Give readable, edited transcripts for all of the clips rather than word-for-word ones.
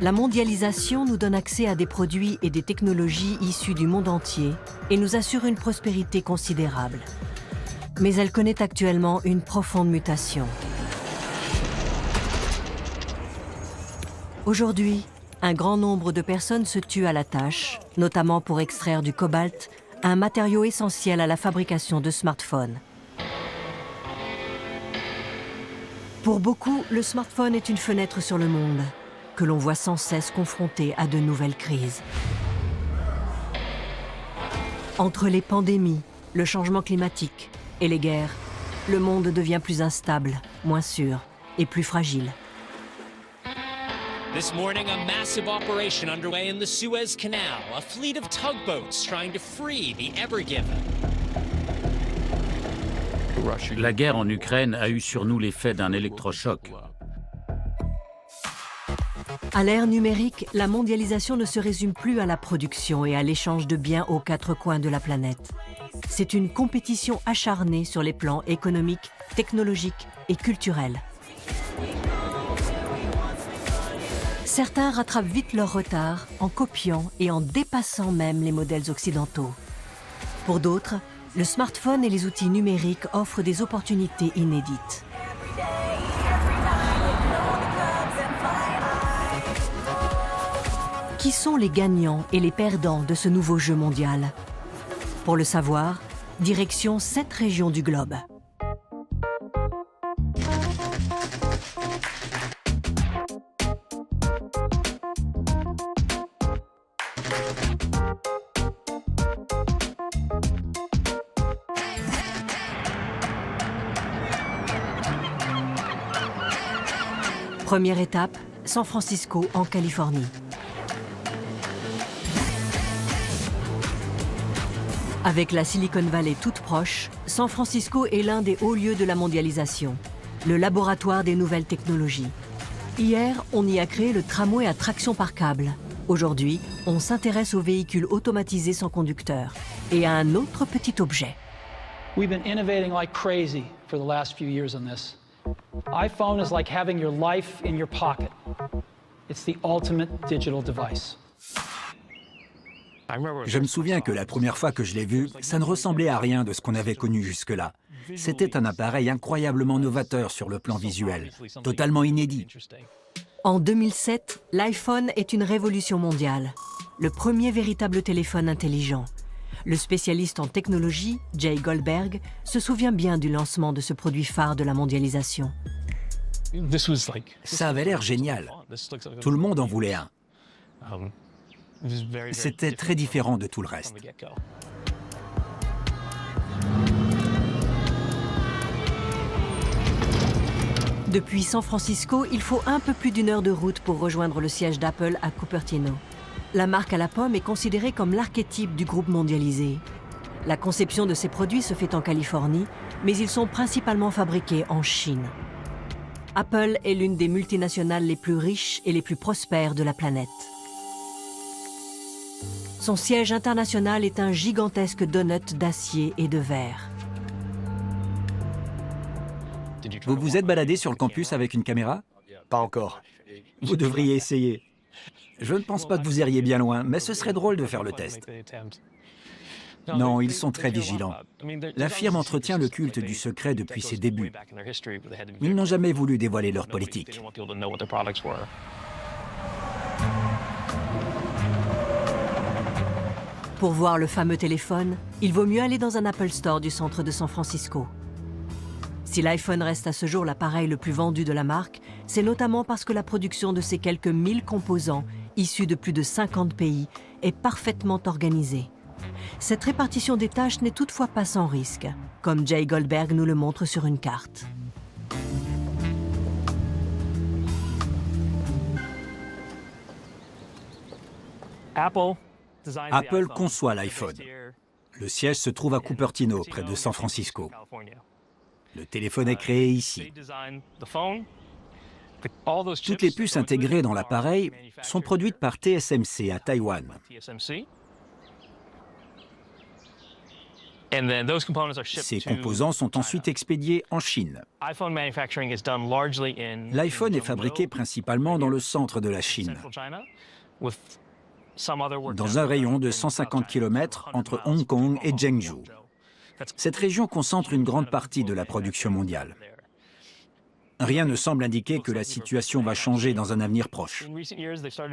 La mondialisation nous donne accès à des produits et des technologies issus du monde entier et nous assure une prospérité considérable. Mais elle connaît actuellement une profonde mutation. Aujourd'hui, un grand nombre de personnes se tuent à la tâche, notamment pour extraire du cobalt, un matériau essentiel à la fabrication de smartphones. Pour beaucoup, le smartphone est une fenêtre sur le monde, que l'on voit sans cesse confronté à de nouvelles crises. Entre les pandémies, le changement climatique et les guerres, le monde devient plus instable, moins sûr et plus fragile. This morning, a massive operation underway in the Suez Canal, a fleet of tugboats trying to free the Ever Given. La guerre en Ukraine a eu sur nous l'effet d'un électrochoc. À l'ère numérique, la mondialisation ne se résume plus à la production et à l'échange de biens aux quatre coins de la planète. C'est une compétition acharnée sur les plans économiques, technologiques et culturels. Certains rattrapent vite leur retard en copiant et en dépassant même les modèles occidentaux. Pour d'autres, le smartphone et les outils numériques offrent des opportunités inédites. Qui sont les gagnants et les perdants de ce nouveau jeu mondial? Pour le savoir, direction 7 régions du globe. Première étape, San Francisco en Californie. Avec la Silicon Valley toute proche, San Francisco est l'un des hauts lieux de la mondialisation, le laboratoire des nouvelles technologies. Hier, on y a créé le tramway à traction par câble. Aujourd'hui, on s'intéresse aux véhicules automatisés sans conducteur et à un autre petit objet. We've been innovating like crazy for the last few years on this. iPhone is like having your life in your pocket. It's the ultimate digital device. Je me souviens que la première fois que je l'ai vu, ça ne ressemblait à rien de ce qu'on avait connu jusque-là. C'était un appareil incroyablement novateur sur le plan visuel, totalement inédit. En 2007, l'iPhone est une révolution mondiale, le premier véritable téléphone intelligent. Le spécialiste en technologie, Jay Goldberg, se souvient bien du lancement de ce produit phare de la mondialisation. Ça avait l'air génial. Tout le monde en voulait un. C'était très différent de tout le reste. Depuis San Francisco, il faut un peu plus d'1 heure de route pour rejoindre le siège d'Apple à Cupertino. La marque à la pomme est considérée comme l'archétype du groupe mondialisé. La conception de ces produits se fait en Californie, mais ils sont principalement fabriqués en Chine. Apple est l'une des multinationales les plus riches et les plus prospères de la planète. Son siège international est un gigantesque donut d'acier et de verre. Vous vous êtes baladé sur le campus avec une caméra? Pas encore. Vous devriez essayer. Je ne pense pas que vous iriez bien loin, mais ce serait drôle de faire le test. Non, ils sont très vigilants. La firme entretient le culte du secret depuis ses débuts. Ils n'ont jamais voulu dévoiler leur politique. Pour voir le fameux téléphone, il vaut mieux aller dans un Apple Store du centre de San Francisco. Si l'iPhone reste à ce jour l'appareil le plus vendu de la marque, c'est notamment parce que la production de ces quelques 1000 composants, issus de plus de 50 pays, est parfaitement organisée. Cette répartition des tâches n'est toutefois pas sans risque, comme Jay Goldberg nous le montre sur une carte. Apple conçoit l'iPhone. Le siège se trouve à Cupertino, près de San Francisco. Le téléphone est créé ici. Toutes les puces intégrées dans l'appareil sont produites par TSMC à Taïwan. Ces composants sont ensuite expédiés en Chine. L'iPhone est fabriqué principalement dans le centre de la Chine, dans un rayon de 150 km entre Hong Kong et Zhengzhou. Cette région concentre une grande partie de la production mondiale. Rien ne semble indiquer que la situation va changer dans un avenir proche.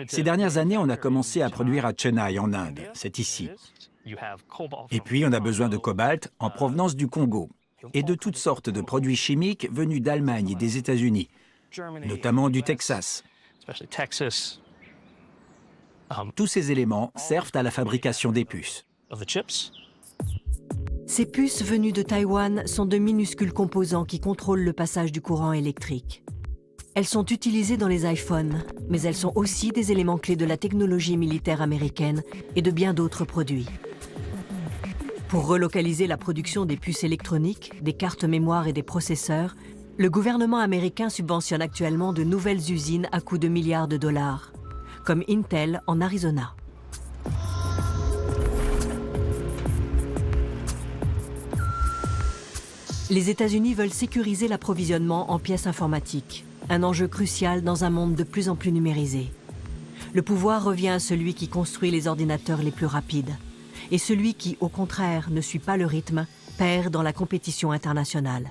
Ces dernières années, on a commencé à produire à Chennai, en Inde. C'est ici. Et puis, on a besoin de cobalt en provenance du Congo et de toutes sortes de produits chimiques venus d'Allemagne et des États-Unis, notamment du Texas. Tous ces éléments servent à la fabrication des puces. Ces puces venues de Taïwan sont de minuscules composants qui contrôlent le passage du courant électrique. Elles sont utilisées dans les iPhones, mais elles sont aussi des éléments clés de la technologie militaire américaine et de bien d'autres produits. Pour relocaliser la production des puces électroniques, des cartes mémoire et des processeurs, le gouvernement américain subventionne actuellement de nouvelles usines à coût de milliards de dollars, comme Intel en Arizona. Les États-Unis veulent sécuriser l'approvisionnement en pièces informatiques, un enjeu crucial dans un monde de plus en plus numérisé. Le pouvoir revient à celui qui construit les ordinateurs les plus rapides, et celui qui, au contraire, ne suit pas le rythme, perd dans la compétition internationale.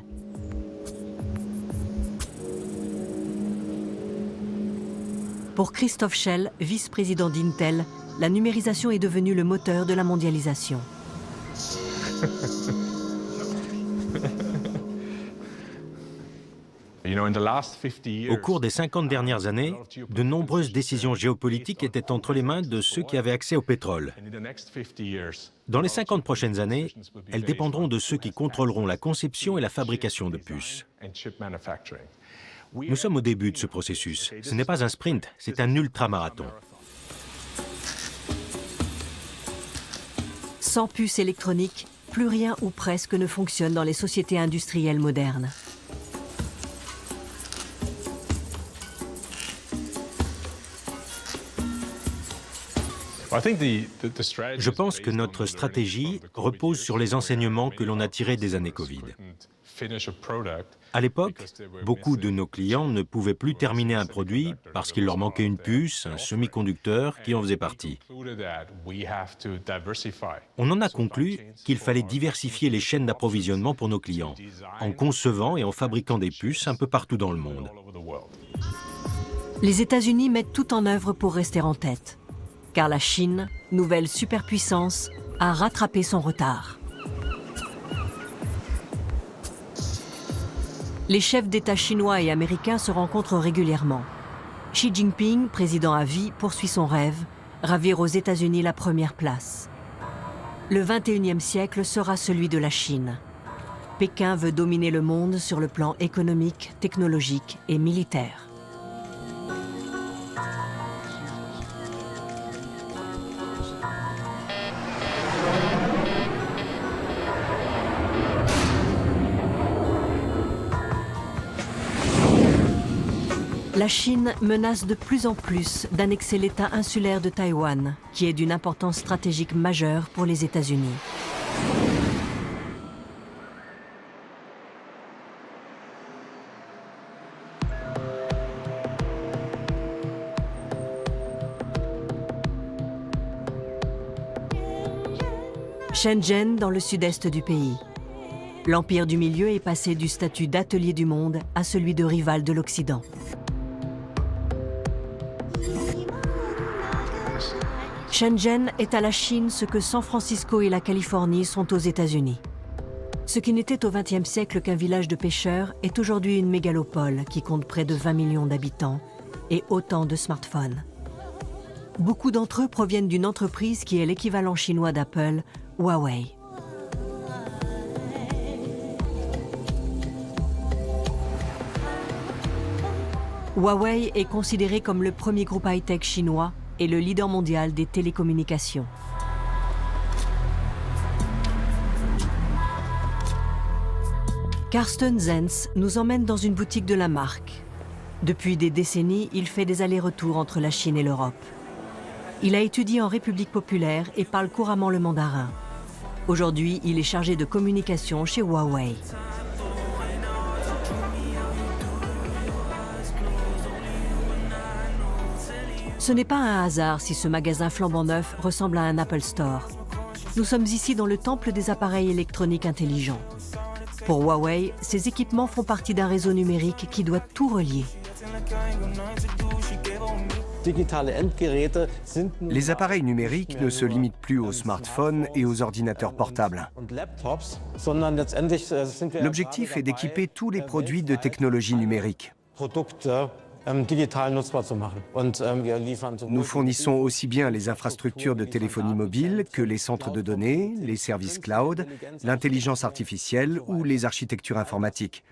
Pour Christophe Schell, vice-président d'Intel, la numérisation est devenue le moteur de la mondialisation. Au cours des 50 dernières années, de nombreuses décisions géopolitiques étaient entre les mains de ceux qui avaient accès au pétrole. Dans les 50 prochaines années, elles dépendront de ceux qui contrôleront la conception et la fabrication de puces. Nous sommes au début de ce processus. Ce n'est pas un sprint, c'est un ultramarathon. Sans puces électroniques, plus rien ou presque ne fonctionne dans les sociétés industrielles modernes. Je pense que notre stratégie repose sur les enseignements que l'on a tirés des années Covid. À l'époque, beaucoup de nos clients ne pouvaient plus terminer un produit parce qu'il leur manquait une puce, un semi-conducteur qui en faisait partie. On en a conclu qu'il fallait diversifier les chaînes d'approvisionnement pour nos clients, en concevant et en fabriquant des puces un peu partout dans le monde. Les États-Unis mettent tout en œuvre pour rester en tête, car la Chine, nouvelle superpuissance, a rattrapé son retard. Les chefs d'État chinois et américains se rencontrent régulièrement. Xi Jinping, président à vie, poursuit son rêve, ravir aux États-Unis la première place. Le XXIe siècle sera celui de la Chine. Pékin veut dominer le monde sur le plan économique, technologique et militaire. La Chine menace de plus en plus d'annexer l'État insulaire de Taïwan, qui est d'une importance stratégique majeure pour les États-Unis. Shenzhen, dans le sud-est du pays. L'Empire du Milieu est passé du statut d'atelier du monde à celui de rival de l'Occident. Shenzhen est à la Chine ce que San Francisco et la Californie sont aux États-Unis. Ce qui n'était au XXe siècle qu'un village de pêcheurs est aujourd'hui une mégalopole qui compte près de 20 millions d'habitants et autant de smartphones. Beaucoup d'entre eux proviennent d'une entreprise qui est l'équivalent chinois d'Apple, Huawei. Huawei est considéré comme le premier groupe high-tech chinois et le leader mondial des télécommunications. Carsten Zenz nous emmène dans une boutique de la marque. Depuis des décennies, il fait des allers-retours entre la Chine et l'Europe. Il a étudié en République populaire et parle couramment le mandarin. Aujourd'hui, il est chargé de communication chez Huawei. Ce n'est pas un hasard si ce magasin flambant neuf ressemble à un Apple Store. Nous sommes ici dans le temple des appareils électroniques intelligents. Pour Huawei, ces équipements font partie d'un réseau numérique qui doit tout relier. Les appareils numériques ne se limitent plus aux smartphones et aux ordinateurs portables. L'objectif est d'équiper tous les produits de technologie numérique. Nous fournissons aussi bien les infrastructures de téléphonie mobile que les centres de données, les services cloud, l'intelligence artificielle ou les architectures informatiques.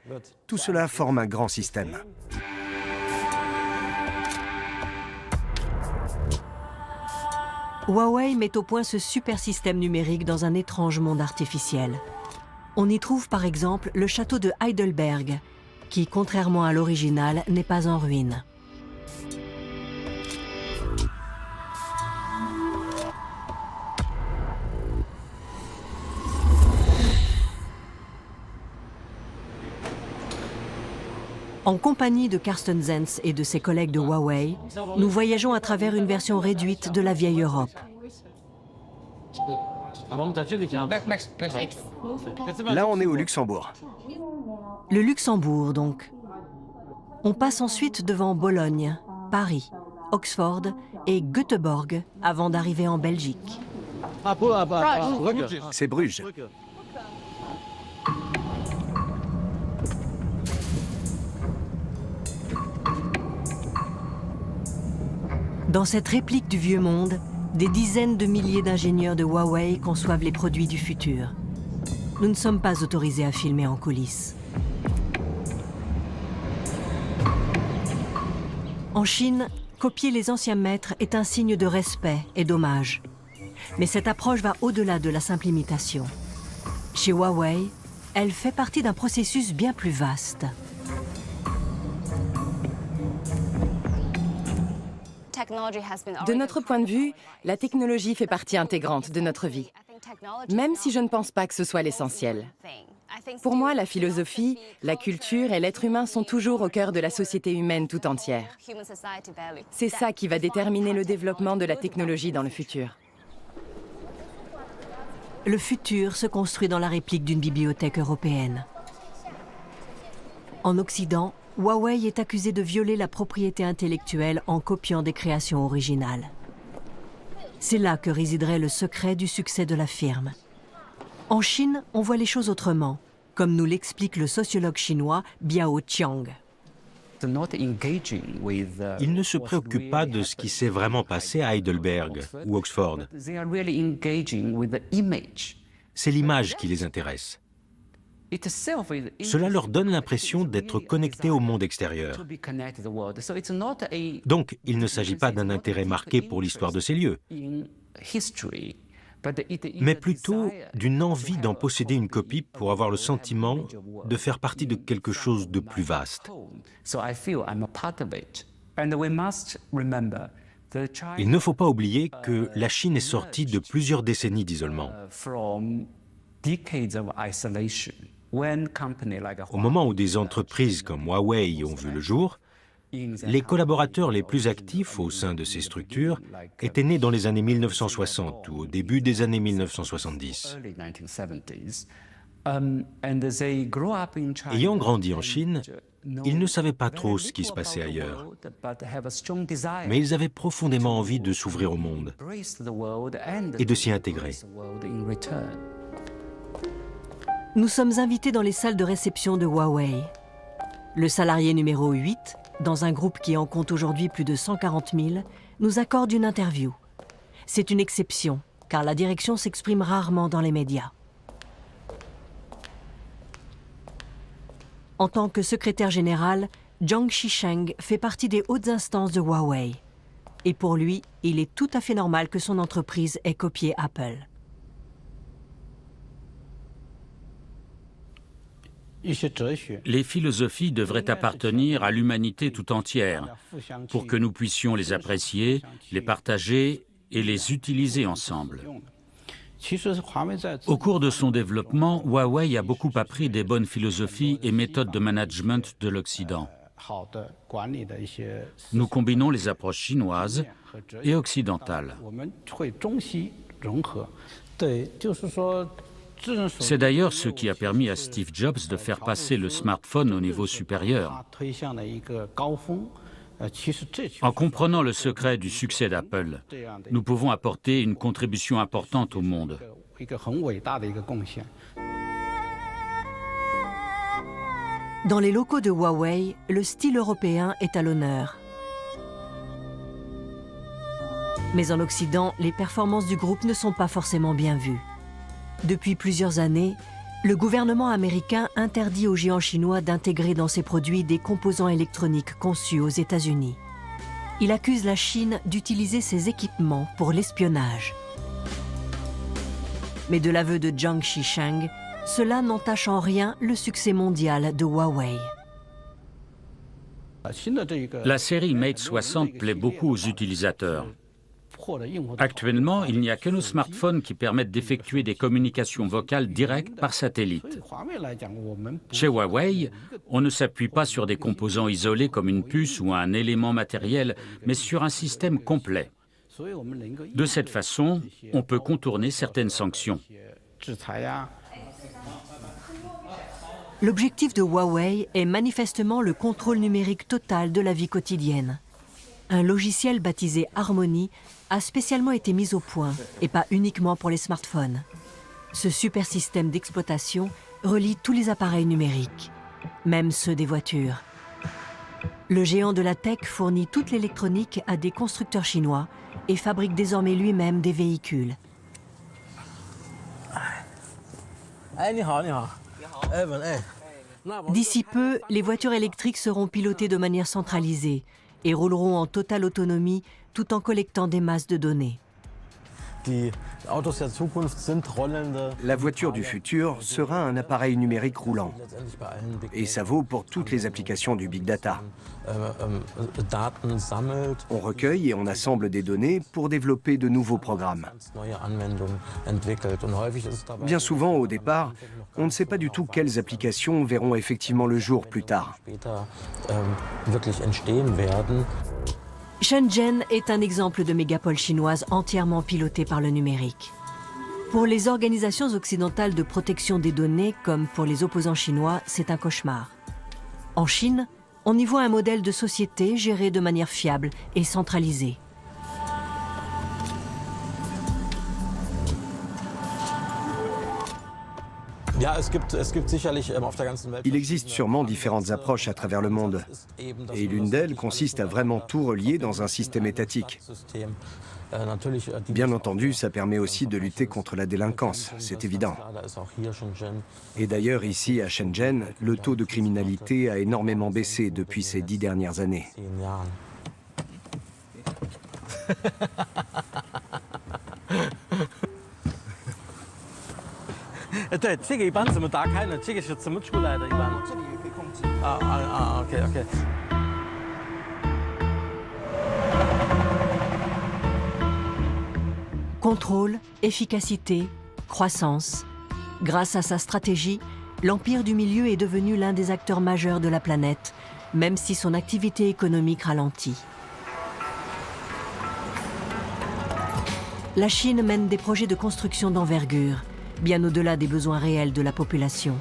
Tout cela forme un grand système. Huawei met au point ce super système numérique dans un étrange monde artificiel. On y trouve par exemple le château de Heidelberg, qui, contrairement à l'original, n'est pas en ruine. En compagnie de Carsten Zenz et de ses collègues de Huawei, nous voyageons à travers une version réduite de la vieille Europe. Là, on est au Luxembourg. Le Luxembourg, donc. On passe ensuite devant Bologne, Paris, Oxford et Göteborg avant d'arriver en Belgique. C'est Bruges. Dans cette réplique du vieux monde, des dizaines de milliers d'ingénieurs de Huawei conçoivent les produits du futur. Nous ne sommes pas autorisés à filmer en coulisses. En Chine, copier les anciens maîtres est un signe de respect et d'hommage. Mais cette approche va au-delà de la simple imitation. Chez Huawei, elle fait partie d'un processus bien plus vaste. De notre point de vue, la technologie fait partie intégrante de notre vie, même si je ne pense pas que ce soit l'essentiel. Pour moi, la philosophie, la culture et l'être humain sont toujours au cœur de la société humaine tout entière. C'est ça qui va déterminer le développement de la technologie dans le futur. Le futur se construit dans la réplique d'une bibliothèque européenne. En Occident, Huawei est accusé de violer la propriété intellectuelle en copiant des créations originales. C'est là que résiderait le secret du succès de la firme. En Chine, on voit les choses autrement, comme nous l'explique le sociologue chinois Biao Qiang. Ils ne se préoccupent pas de ce qui s'est vraiment passé à Heidelberg ou Oxford. C'est l'image qui les intéresse. Cela leur donne l'impression d'être connectés au monde extérieur. Donc, il ne s'agit pas d'un intérêt marqué pour l'histoire de ces lieux, mais plutôt d'une envie d'en posséder une copie pour avoir le sentiment de faire partie de quelque chose de plus vaste. Il ne faut pas oublier que la Chine est sortie de plusieurs décennies d'isolement. Au moment où des entreprises comme Huawei ont vu le jour, les collaborateurs les plus actifs au sein de ces structures étaient nés dans les années 1960 ou au début des années 1970. Ayant grandi en Chine, ils ne savaient pas trop ce qui se passait ailleurs, mais ils avaient profondément envie de s'ouvrir au monde et de s'y intégrer. Nous sommes invités dans les salles de réception de Huawei. Le salarié numéro 8, dans un groupe qui en compte aujourd'hui plus de 140 000, nous accorde une interview. C'est une exception, car la direction s'exprime rarement dans les médias. En tant que secrétaire général, Zhang Shisheng fait partie des hautes instances de Huawei. Et pour lui, il est tout à fait normal que son entreprise ait copié Apple. Les philosophies devraient appartenir à l'humanité tout entière pour que nous puissions les apprécier, les partager et les utiliser ensemble. Au cours de son développement, Huawei a beaucoup appris des bonnes philosophies et méthodes de management de l'Occident. Nous combinons les approches chinoises et occidentales. C'est d'ailleurs ce qui a permis à Steve Jobs de faire passer le smartphone au niveau supérieur. En comprenant le secret du succès d'Apple, nous pouvons apporter une contribution importante au monde. Dans les locaux de Huawei, le style européen est à l'honneur. Mais en Occident, les performances du groupe ne sont pas forcément bien vues. Depuis plusieurs années, le gouvernement américain interdit aux géants chinois d'intégrer dans ses produits des composants électroniques conçus aux États-Unis. Il accuse la Chine d'utiliser ces équipements pour l'espionnage. Mais de l'aveu de Zhang Shisheng, cela n'entache en rien le succès mondial de Huawei. La série Mate 60 plaît beaucoup aux utilisateurs. Actuellement, il n'y a que nos smartphones qui permettent d'effectuer des communications vocales directes par satellite. Chez Huawei, on ne s'appuie pas sur des composants isolés comme une puce ou un élément matériel, mais sur un système complet. De cette façon, on peut contourner certaines sanctions. L'objectif de Huawei est manifestement le contrôle numérique total de la vie quotidienne. Un logiciel baptisé Harmony a spécialement été mis au point, et pas uniquement pour les smartphones. Ce super système d'exploitation relie tous les appareils numériques, même ceux des voitures. Le géant de la tech fournit toute l'électronique à des constructeurs chinois et fabrique désormais lui-même des véhicules. D'ici peu, les voitures électriques seront pilotées de manière centralisée et rouleront en totale autonomie tout en collectant des masses de données. La voiture du futur sera un appareil numérique roulant. Et ça vaut pour toutes les applications du Big Data. On recueille et on assemble des données pour développer de nouveaux programmes. Bien souvent, au départ, on ne sait pas du tout quelles applications verront effectivement le jour plus tard. Shenzhen est un exemple de mégapole chinoise entièrement pilotée par le numérique. Pour les organisations occidentales de protection des données, comme pour les opposants chinois, c'est un cauchemar. En Chine, on y voit un modèle de société géré de manière fiable et centralisée. Il existe sûrement différentes approches à travers le monde. Et l'une d'elles consiste à vraiment tout relier dans un système étatique. Bien entendu, ça permet aussi de lutter contre la délinquance, c'est évident. Et d'ailleurs, ici, à Shenzhen, le taux de criminalité a énormément baissé depuis ces 10 dernières années. Contrôle, efficacité, croissance. Grâce à sa stratégie, l'Empire du Milieu est devenu l'un des acteurs majeurs de la planète, même si son activité économique ralentit. La Chine mène des projets de construction d'envergure, bien au-delà des besoins réels de la population.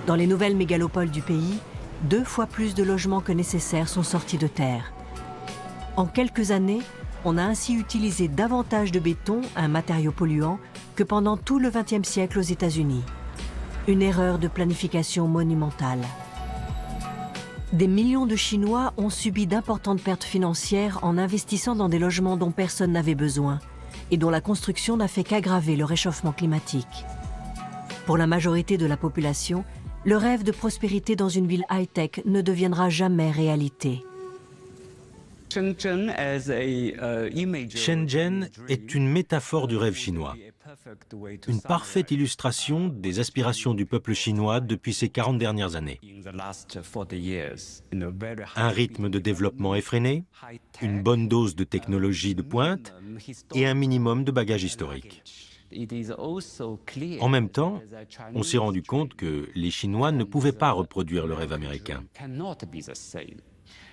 Dans les nouvelles mégalopoles du pays, 2 fois plus de logements que nécessaire sont sortis de terre. En quelques années, on a ainsi utilisé davantage de béton, un matériau polluant, que pendant tout le XXe siècle aux États-Unis. Une erreur de planification monumentale. Des millions de Chinois ont subi d'importantes pertes financières en investissant dans des logements dont personne n'avait besoin et dont la construction n'a fait qu'aggraver le réchauffement climatique. Pour la majorité de la population, le rêve de prospérité dans une ville high-tech ne deviendra jamais réalité. Shenzhen est une métaphore du rêve chinois. Une parfaite illustration des aspirations du peuple chinois depuis ces 40 dernières années. Un rythme de développement effréné, une bonne dose de technologie de pointe et un minimum de bagages historiques. En même temps, on s'est rendu compte que les Chinois ne pouvaient pas reproduire le rêve américain.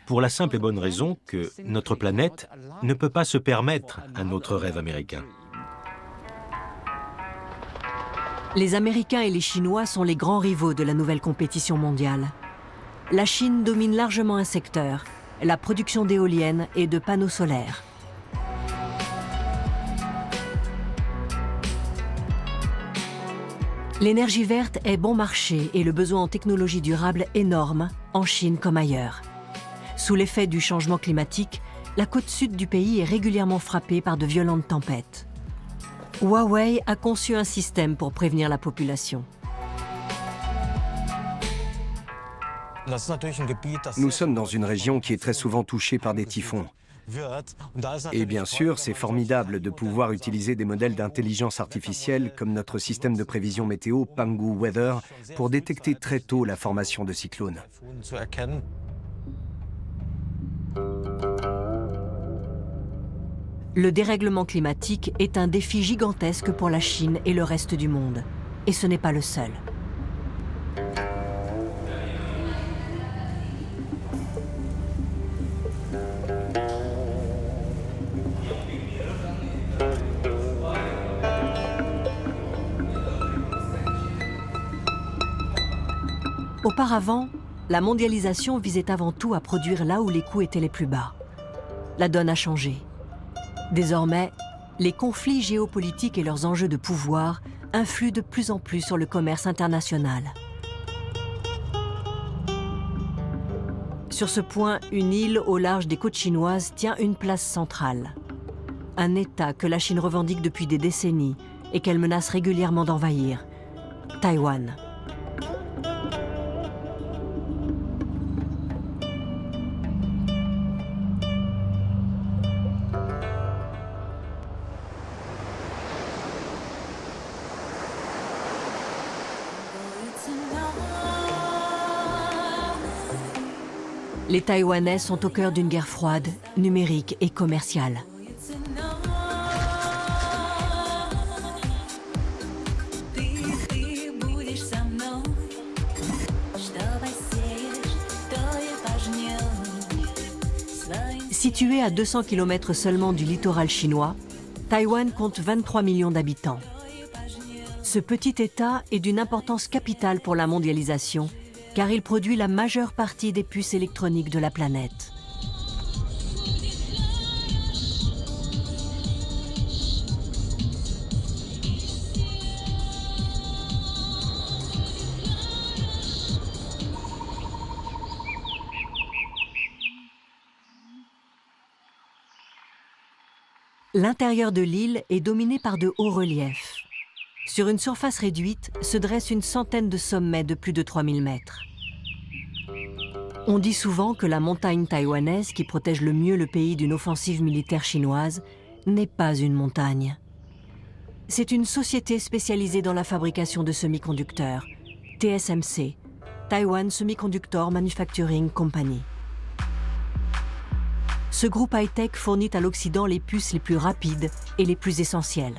Pour la simple et bonne raison que notre planète ne peut pas se permettre un autre rêve américain. Les Américains et les Chinois sont les grands rivaux de la nouvelle compétition mondiale. La Chine domine largement un secteur, la production d'éoliennes et de panneaux solaires. L'énergie verte est bon marché et le besoin en technologie durable énorme, en Chine comme ailleurs. Sous l'effet du changement climatique, la côte sud du pays est régulièrement frappée par de violentes tempêtes. Huawei a conçu un système pour prévenir la population. Nous sommes dans une région qui est très souvent touchée par des typhons. Et bien sûr, c'est formidable de pouvoir utiliser des modèles d'intelligence artificielle comme notre système de prévision météo Pangu Weather pour détecter très tôt la formation de cyclones. Le dérèglement climatique est un défi gigantesque pour la Chine et le reste du monde. Et ce n'est pas le seul. Auparavant, la mondialisation visait avant tout à produire là où les coûts étaient les plus bas. La donne a changé. Désormais, les conflits géopolitiques et leurs enjeux de pouvoir influent de plus en plus sur le commerce international. Sur ce point, une île au large des côtes chinoises tient une place centrale. Un État que la Chine revendique depuis des décennies et qu'elle menace régulièrement d'envahir, Taïwan. Les Taïwanais sont au cœur d'une guerre froide, numérique et commerciale. Située à 200 km seulement du littoral chinois, Taïwan compte 23 millions d'habitants. Ce petit État est d'une importance capitale pour la mondialisation, car il produit la majeure partie des puces électroniques de la planète. L'intérieur de l'île est dominé par de hauts reliefs. Sur une surface réduite se dresse une centaine de sommets de plus de 3000 mètres. On dit souvent que la montagne taïwanaise, qui protège le mieux le pays d'une offensive militaire chinoise, n'est pas une montagne. C'est une société spécialisée dans la fabrication de semi-conducteurs, TSMC, Taiwan Semiconductor Manufacturing Company. Ce groupe high-tech fournit à l'Occident les puces les plus rapides et les plus essentielles.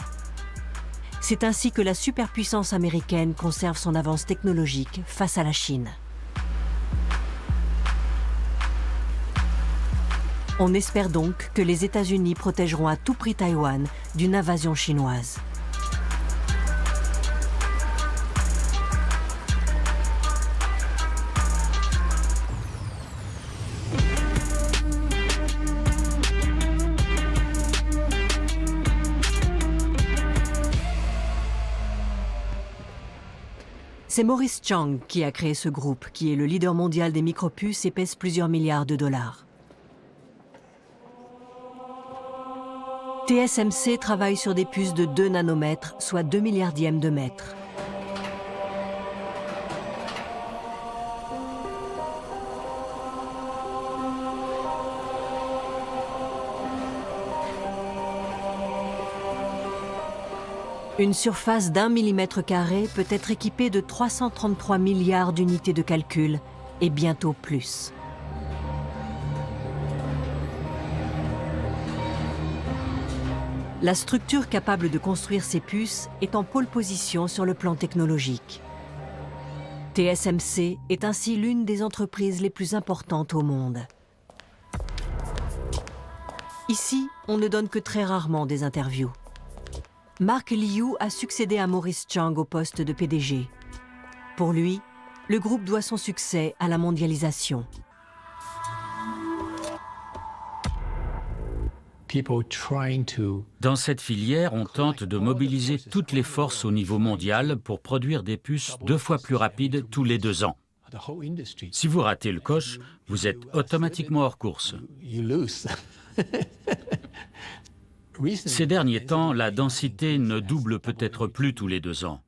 C'est ainsi que la superpuissance américaine conserve son avance technologique face à la Chine. On espère donc que les États-Unis protégeront à tout prix Taïwan d'une invasion chinoise. C'est Maurice Chang qui a créé ce groupe, qui est le leader mondial des micropuces et pèse plusieurs milliards de dollars. TSMC travaille sur des puces de 2 nanomètres, soit 2 milliardièmes de mètre. Une surface d'1 millimètre carré peut être équipée de 333 milliards d'unités de calcul, et bientôt plus. La structure capable de construire ces puces est en pole position sur le plan technologique. TSMC est ainsi l'une des entreprises les plus importantes au monde. Ici, on ne donne que très rarement des interviews. Mark Liu a succédé à Maurice Chang au poste de PDG. Pour lui, le groupe doit son succès à la mondialisation. Dans cette filière, on tente de mobiliser toutes les forces au niveau mondial pour produire des puces 2 fois plus rapides tous les 2 ans. Si vous ratez le coche, vous êtes automatiquement hors course. Ces derniers temps, la densité ne double peut-être plus tous les 2 ans.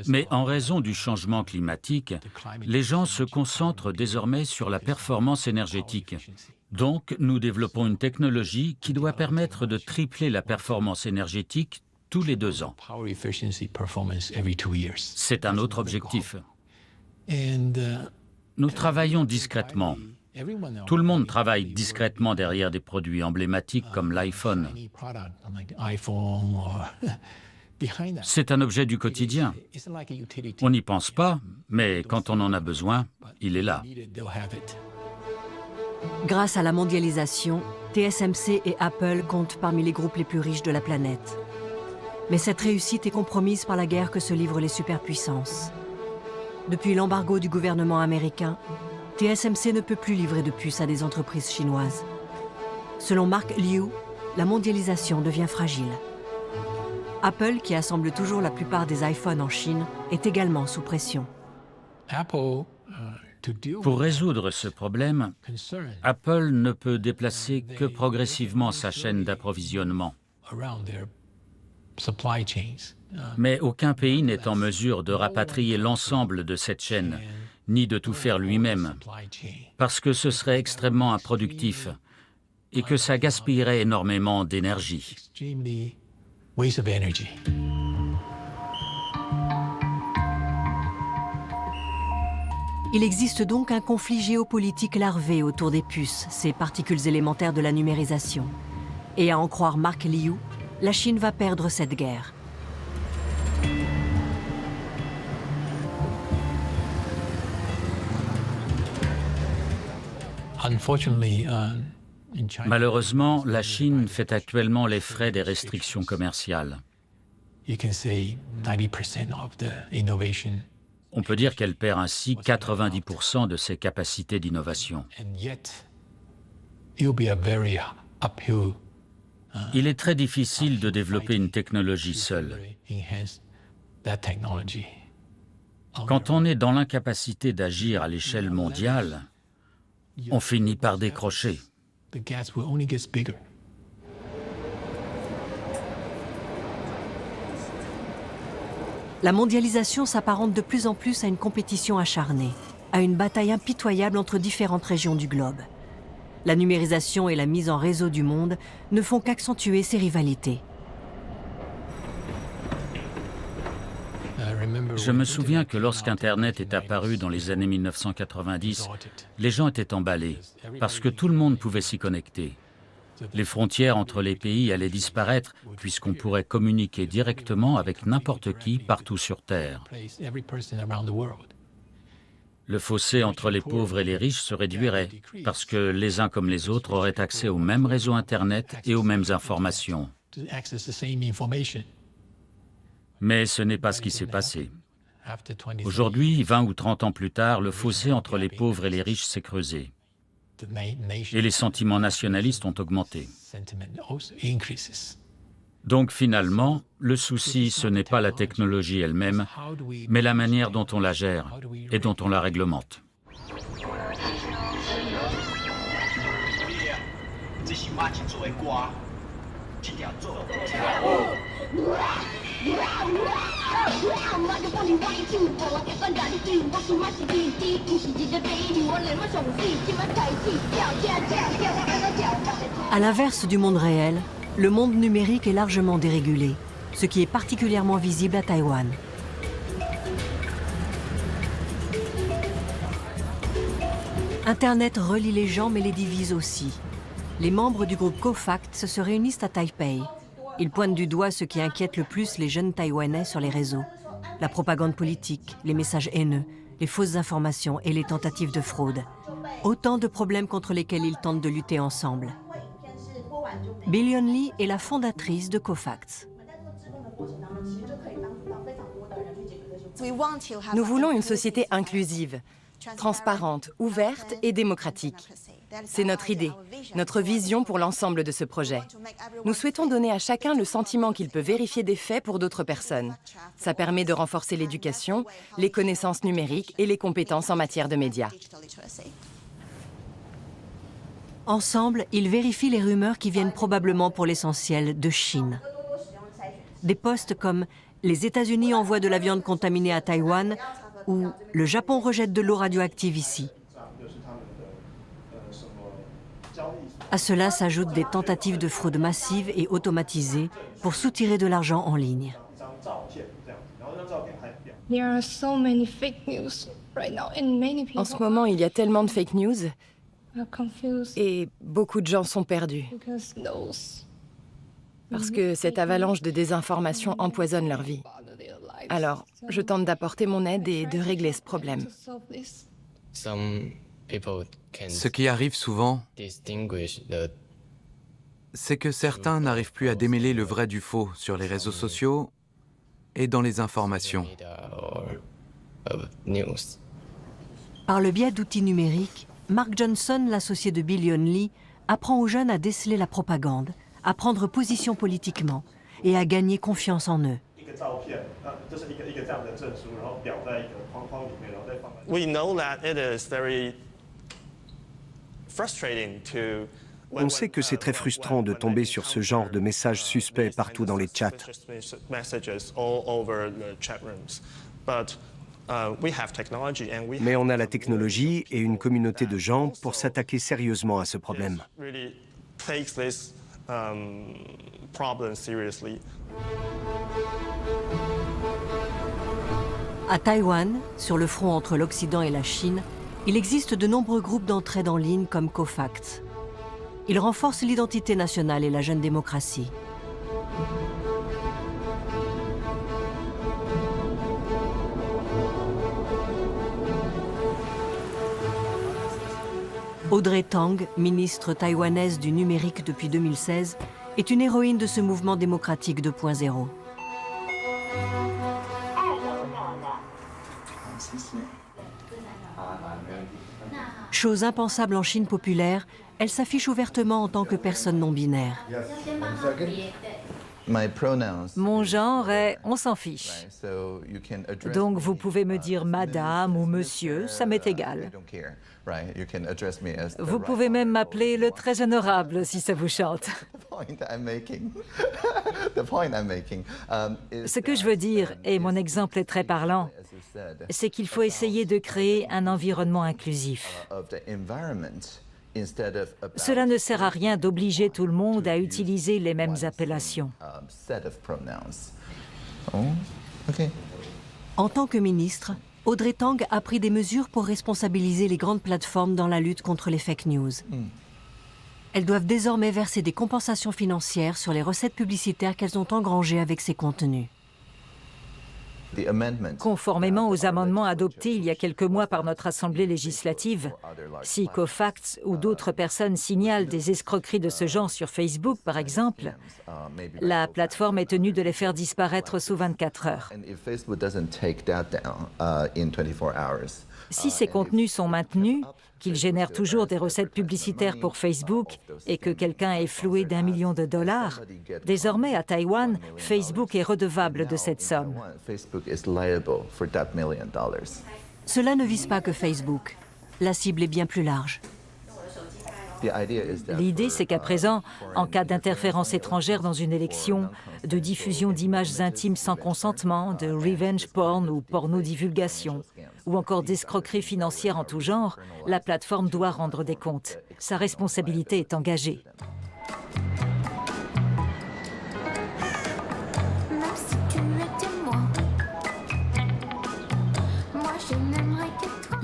Mais en raison du changement climatique, les gens se concentrent désormais sur la performance énergétique. Donc, nous développons une technologie qui doit permettre de tripler la performance énergétique tous les 2 ans. C'est un autre objectif. Nous travaillons discrètement. Tout le monde travaille discrètement derrière des produits emblématiques comme l'iPhone. C'est un objet du quotidien. On n'y pense pas, mais quand on en a besoin, il est là. Grâce à la mondialisation, TSMC et Apple comptent parmi les groupes les plus riches de la planète. Mais cette réussite est compromise par la guerre que se livrent les superpuissances. Depuis l'embargo du gouvernement américain, TSMC ne peut plus livrer de puces à des entreprises chinoises. Selon Mark Liu, la mondialisation devient fragile. Apple, qui assemble toujours la plupart des iPhones en Chine, est également sous pression. Pour résoudre ce problème, Apple ne peut déplacer que progressivement sa chaîne d'approvisionnement. Mais aucun pays n'est en mesure de rapatrier l'ensemble de cette chaîne, ni de tout faire lui-même, parce que ce serait extrêmement improductif et que ça gaspillerait énormément d'énergie. Il existe donc un conflit géopolitique larvé autour des puces, ces particules élémentaires de la numérisation. Et à en croire Mark Liu, la Chine va perdre cette guerre. Malheureusement, la Chine fait actuellement les frais des restrictions commerciales. On peut dire qu'elle perd ainsi 90% de ses capacités d'innovation. Il est très difficile de développer une technologie seule. Quand on est dans l'incapacité d'agir à l'échelle mondiale, on finit par décrocher. La mondialisation s'apparente de plus en plus à une compétition acharnée, à une bataille impitoyable entre différentes régions du globe. La numérisation et la mise en réseau du monde ne font qu'accentuer ces rivalités. Je me souviens que lorsqu'Internet est apparu dans les années 1990, les gens étaient emballés, parce que tout le monde pouvait s'y connecter. Les frontières entre les pays allaient disparaître, puisqu'on pourrait communiquer directement avec n'importe qui partout sur Terre. Le fossé entre les pauvres et les riches se réduirait, parce que les uns comme les autres auraient accès au même réseau Internet et aux mêmes informations. Mais ce n'est pas ce qui s'est passé. Aujourd'hui, 20 ou 30 ans plus tard, le fossé entre les pauvres et les riches s'est creusé. Et les sentiments nationalistes ont augmenté. Donc finalement, le souci, ce n'est pas la technologie elle-même, mais la manière dont on la gère et dont on la réglemente. À l'inverse du monde réel, le monde numérique est largement dérégulé, ce qui est particulièrement visible à Taïwan. Internet relie les gens mais les divise aussi. les membres du groupe Cofact se réunissent à Taipei. Ils pointent du doigt ce qui inquiète le plus les jeunes Taïwanais sur les réseaux. La propagande politique, les messages haineux, les fausses informations et les tentatives de fraude. Autant de problèmes contre lesquels ils tentent de lutter ensemble. Billion Lee est la fondatrice de Cofact. Nous voulons une société inclusive, transparente, ouverte et démocratique. C'est notre idée, notre vision pour l'ensemble de ce projet. Nous souhaitons donner à chacun le sentiment qu'il peut vérifier des faits pour d'autres personnes. Ça permet de renforcer l'éducation, les connaissances numériques et les compétences en matière de médias. Ensemble, ils vérifient les rumeurs qui viennent probablement pour l'essentiel de Chine. Des postes comme « Les États-Unis envoient de la viande contaminée à Taïwan » ou « Le Japon rejette de l'eau radioactive ici ». À cela s'ajoutent des tentatives de fraude massive et automatisée pour soutirer de l'argent en ligne. En ce moment, il y a tellement de fake news et beaucoup de gens sont perdus parce que cette avalanche de désinformation empoisonne leur vie. Alors, je tente d'apporter mon aide et de régler ce problème. Ce qui arrive souvent, c'est que certains n'arrivent plus à démêler le vrai du faux sur les réseaux sociaux et dans les informations. Par le biais d'outils numériques, Mark Johnson, l'associé de Billion Lee, apprend aux jeunes à déceler la propagande, à prendre position politiquement et à gagner confiance en eux. On sait que c'est très frustrant de tomber sur ce genre de messages suspects partout dans les chats. Mais on a la technologie et une communauté de gens pour s'attaquer sérieusement à ce problème. À Taïwan, sur le front entre l'Occident et la Chine, il existe de nombreux groupes d'entraide en ligne comme Cofact. Ils renforcent l'identité nationale et la jeune démocratie. Audrey Tang, ministre taïwanaise du numérique depuis 2016, est une héroïne de ce mouvement démocratique 2.0. Chose impensable en Chine populaire, elle s'affiche ouvertement en tant que personne non binaire. Mon genre est « on s'en fiche ». Donc vous pouvez me dire « madame » ou « monsieur », ça m'est égal. Vous pouvez même m'appeler le très honorable si ça vous chante. Ce que je veux dire, et mon exemple est très parlant, c'est qu'il faut essayer de créer un environnement inclusif. Cela ne sert à rien d'obliger tout le monde à utiliser les mêmes appellations. En tant que ministre, Audrey Tang a pris des mesures pour responsabiliser les grandes plateformes dans la lutte contre les fake news. Elles doivent désormais verser des compensations financières sur les recettes publicitaires qu'elles ont engrangées avec ces contenus. Conformément aux amendements adoptés il y a quelques mois par notre Assemblée législative, si Cofact ou d'autres personnes signalent des escroqueries de ce genre sur Facebook, par exemple, la plateforme est tenue de les faire disparaître sous 24 heures. Si ces contenus sont maintenus, qu'ils génèrent toujours des recettes publicitaires pour Facebook et que quelqu'un est floué d'1 million de dollars, désormais à Taïwan, Facebook est redevable de cette somme. Cela ne vise pas que Facebook. La cible est bien plus large. L'idée, c'est qu'à présent, en cas d'interférence étrangère dans une élection, de diffusion d'images intimes sans consentement, de revenge porn ou porno-divulgation, ou encore d'escroqueries financières en tout genre, la plateforme doit rendre des comptes. Sa responsabilité est engagée.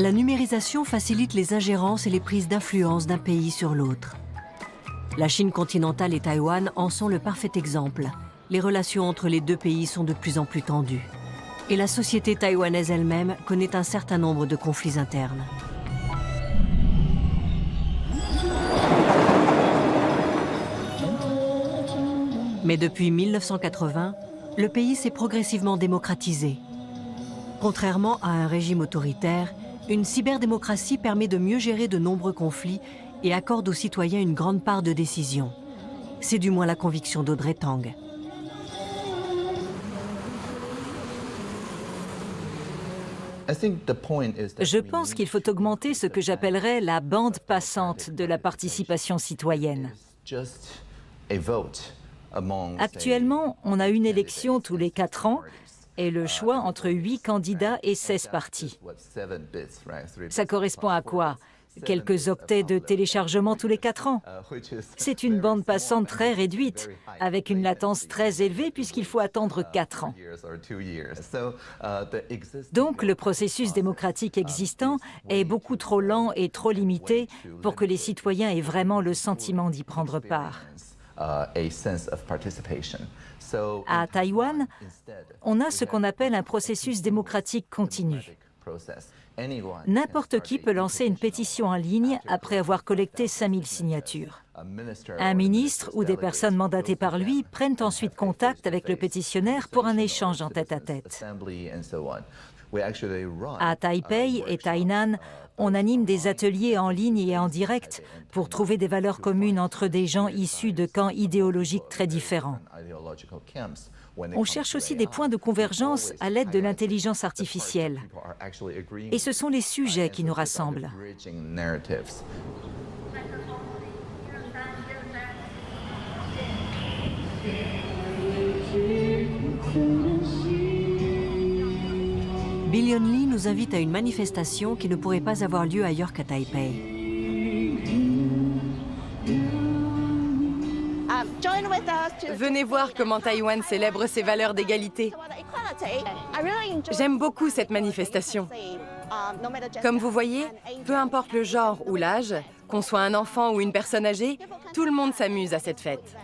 La numérisation facilite les ingérences et les prises d'influence d'un pays sur l'autre. La Chine continentale et Taïwan en sont le parfait exemple. Les relations entre les deux pays sont de plus en plus tendues. Et la société taïwanaise elle-même connaît un certain nombre de conflits internes. Mais depuis 1980, le pays s'est progressivement démocratisé. Contrairement à un régime autoritaire, une cyberdémocratie permet de mieux gérer de nombreux conflits et accorde aux citoyens une grande part de décision. C'est du moins la conviction d'Audrey Tang. Je pense qu'il faut augmenter ce que j'appellerais la bande passante de la participation citoyenne. Actuellement, on a une élection tous les 4 ans et le choix entre 8 candidats et 16 partis. Ça correspond à quoi? Quelques octets de téléchargement tous les 4 ans. C'est une bande passante très réduite, avec une latence très élevée puisqu'il faut attendre 4 ans. Donc le processus démocratique existant est beaucoup trop lent et trop limité pour que les citoyens aient vraiment le sentiment d'y prendre part. À Taïwan, on a ce qu'on appelle un processus démocratique continu. N'importe qui peut lancer une pétition en ligne après avoir collecté 5000 signatures. Un ministre ou des personnes mandatées par lui prennent ensuite contact avec le pétitionnaire pour un échange en tête-à-tête. À Taipei et Tainan, on anime des ateliers en ligne et en direct pour trouver des valeurs communes entre des gens issus de camps idéologiques très différents. On cherche aussi des points de convergence à l'aide de l'intelligence artificielle. Et ce sont les sujets qui nous rassemblent. Billion Lee nous invite à une manifestation qui ne pourrait pas avoir lieu ailleurs qu'à Taipei. Venez voir comment Taïwan célèbre ses valeurs d'égalité. J'aime beaucoup cette manifestation. Comme vous voyez, peu importe le genre ou l'âge, qu'on soit un enfant ou une personne âgée, tout le monde s'amuse à cette fête.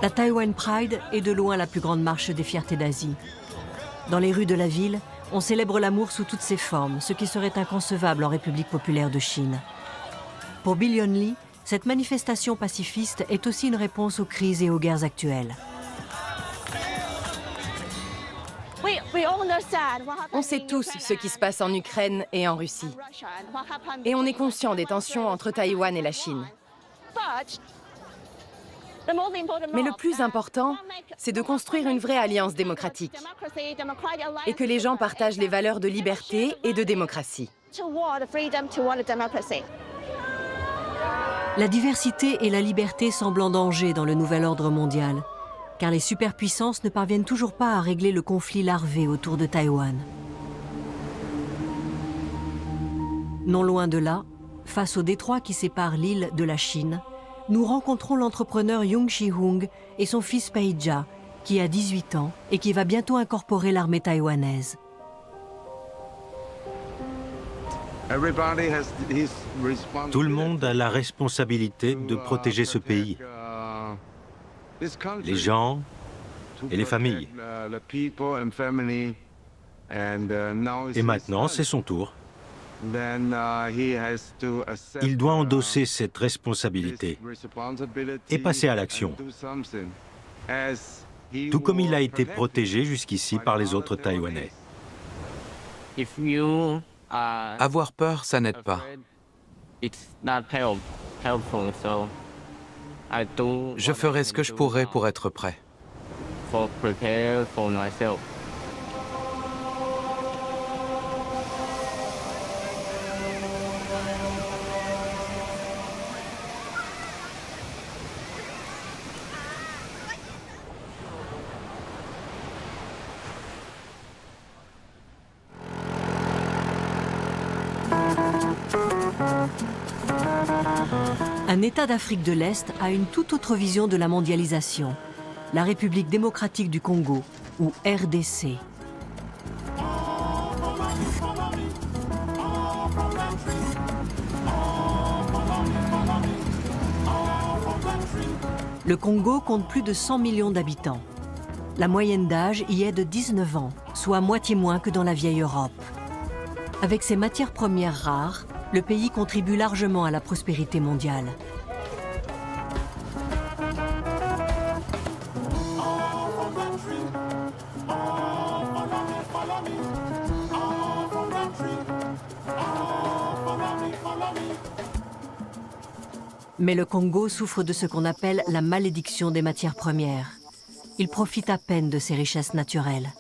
La Taiwan Pride est de loin la plus grande marche des fiertés d'Asie. Dans les rues de la ville, on célèbre l'amour sous toutes ses formes, ce qui serait inconcevable en République populaire de Chine. Pour Billion Lee, cette manifestation pacifiste est aussi une réponse aux crises et aux guerres actuelles. On sait tous ce qui se passe en Ukraine et en Russie. Et on est conscient des tensions entre Taïwan et la Chine. Mais le plus important, c'est de construire une vraie alliance démocratique et que les gens partagent les valeurs de liberté et de démocratie. La diversité et la liberté semblent en danger dans le nouvel ordre mondial, car les superpuissances ne parviennent toujours pas à régler le conflit larvé autour de Taïwan. Non loin de là, face au détroit qui sépare l'île de la Chine, nous rencontrons l'entrepreneur Yung Shi-hung et son fils Pei-ja, qui a 18 ans et qui va bientôt incorporer l'armée taïwanaise. Tout le monde a la responsabilité de protéger ce pays, les gens et les familles. Et maintenant, c'est son tour. Il doit endosser cette responsabilité et passer à l'action, tout comme il a été protégé jusqu'ici par les autres Taïwanais. Avoir peur, ça n'aide pas. Je ferai ce que je pourrai pour être prêt. Un État d'Afrique de l'Est a une toute autre vision de la mondialisation, la République démocratique du Congo, ou RDC. Le Congo compte plus de 100 millions d'habitants. La moyenne d'âge y est de 19 ans, soit moitié moins que dans la vieille Europe. Avec ses matières premières rares, le pays contribue largement à la prospérité mondiale. Mais le Congo souffre de ce qu'on appelle la malédiction des matières premières. Il profite à peine de ses richesses naturelles.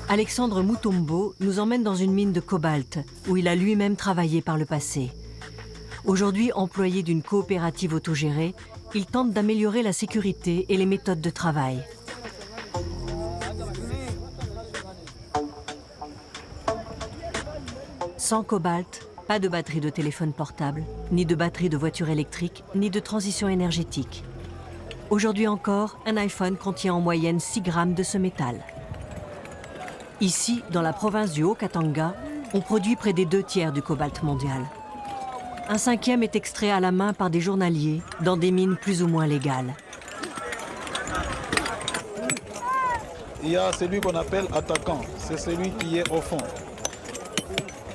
Alexandre Mutombo nous emmène dans une mine de cobalt où il a lui-même travaillé par le passé. Aujourd'hui employé d'une coopérative autogérée, il tente d'améliorer la sécurité et les méthodes de travail. Sans cobalt, pas de batterie de téléphone portable, ni de batterie de voiture électrique, ni de transition énergétique. Aujourd'hui encore, un iPhone contient en moyenne 6 grammes de ce métal. Ici, dans la province du Haut-Katanga, on produit près des 2/3 du cobalt mondial. Un 5e est extrait à la main par des journaliers dans des mines plus ou moins légales. Il y a celui qu'on appelle attaquant, c'est celui qui est au fond.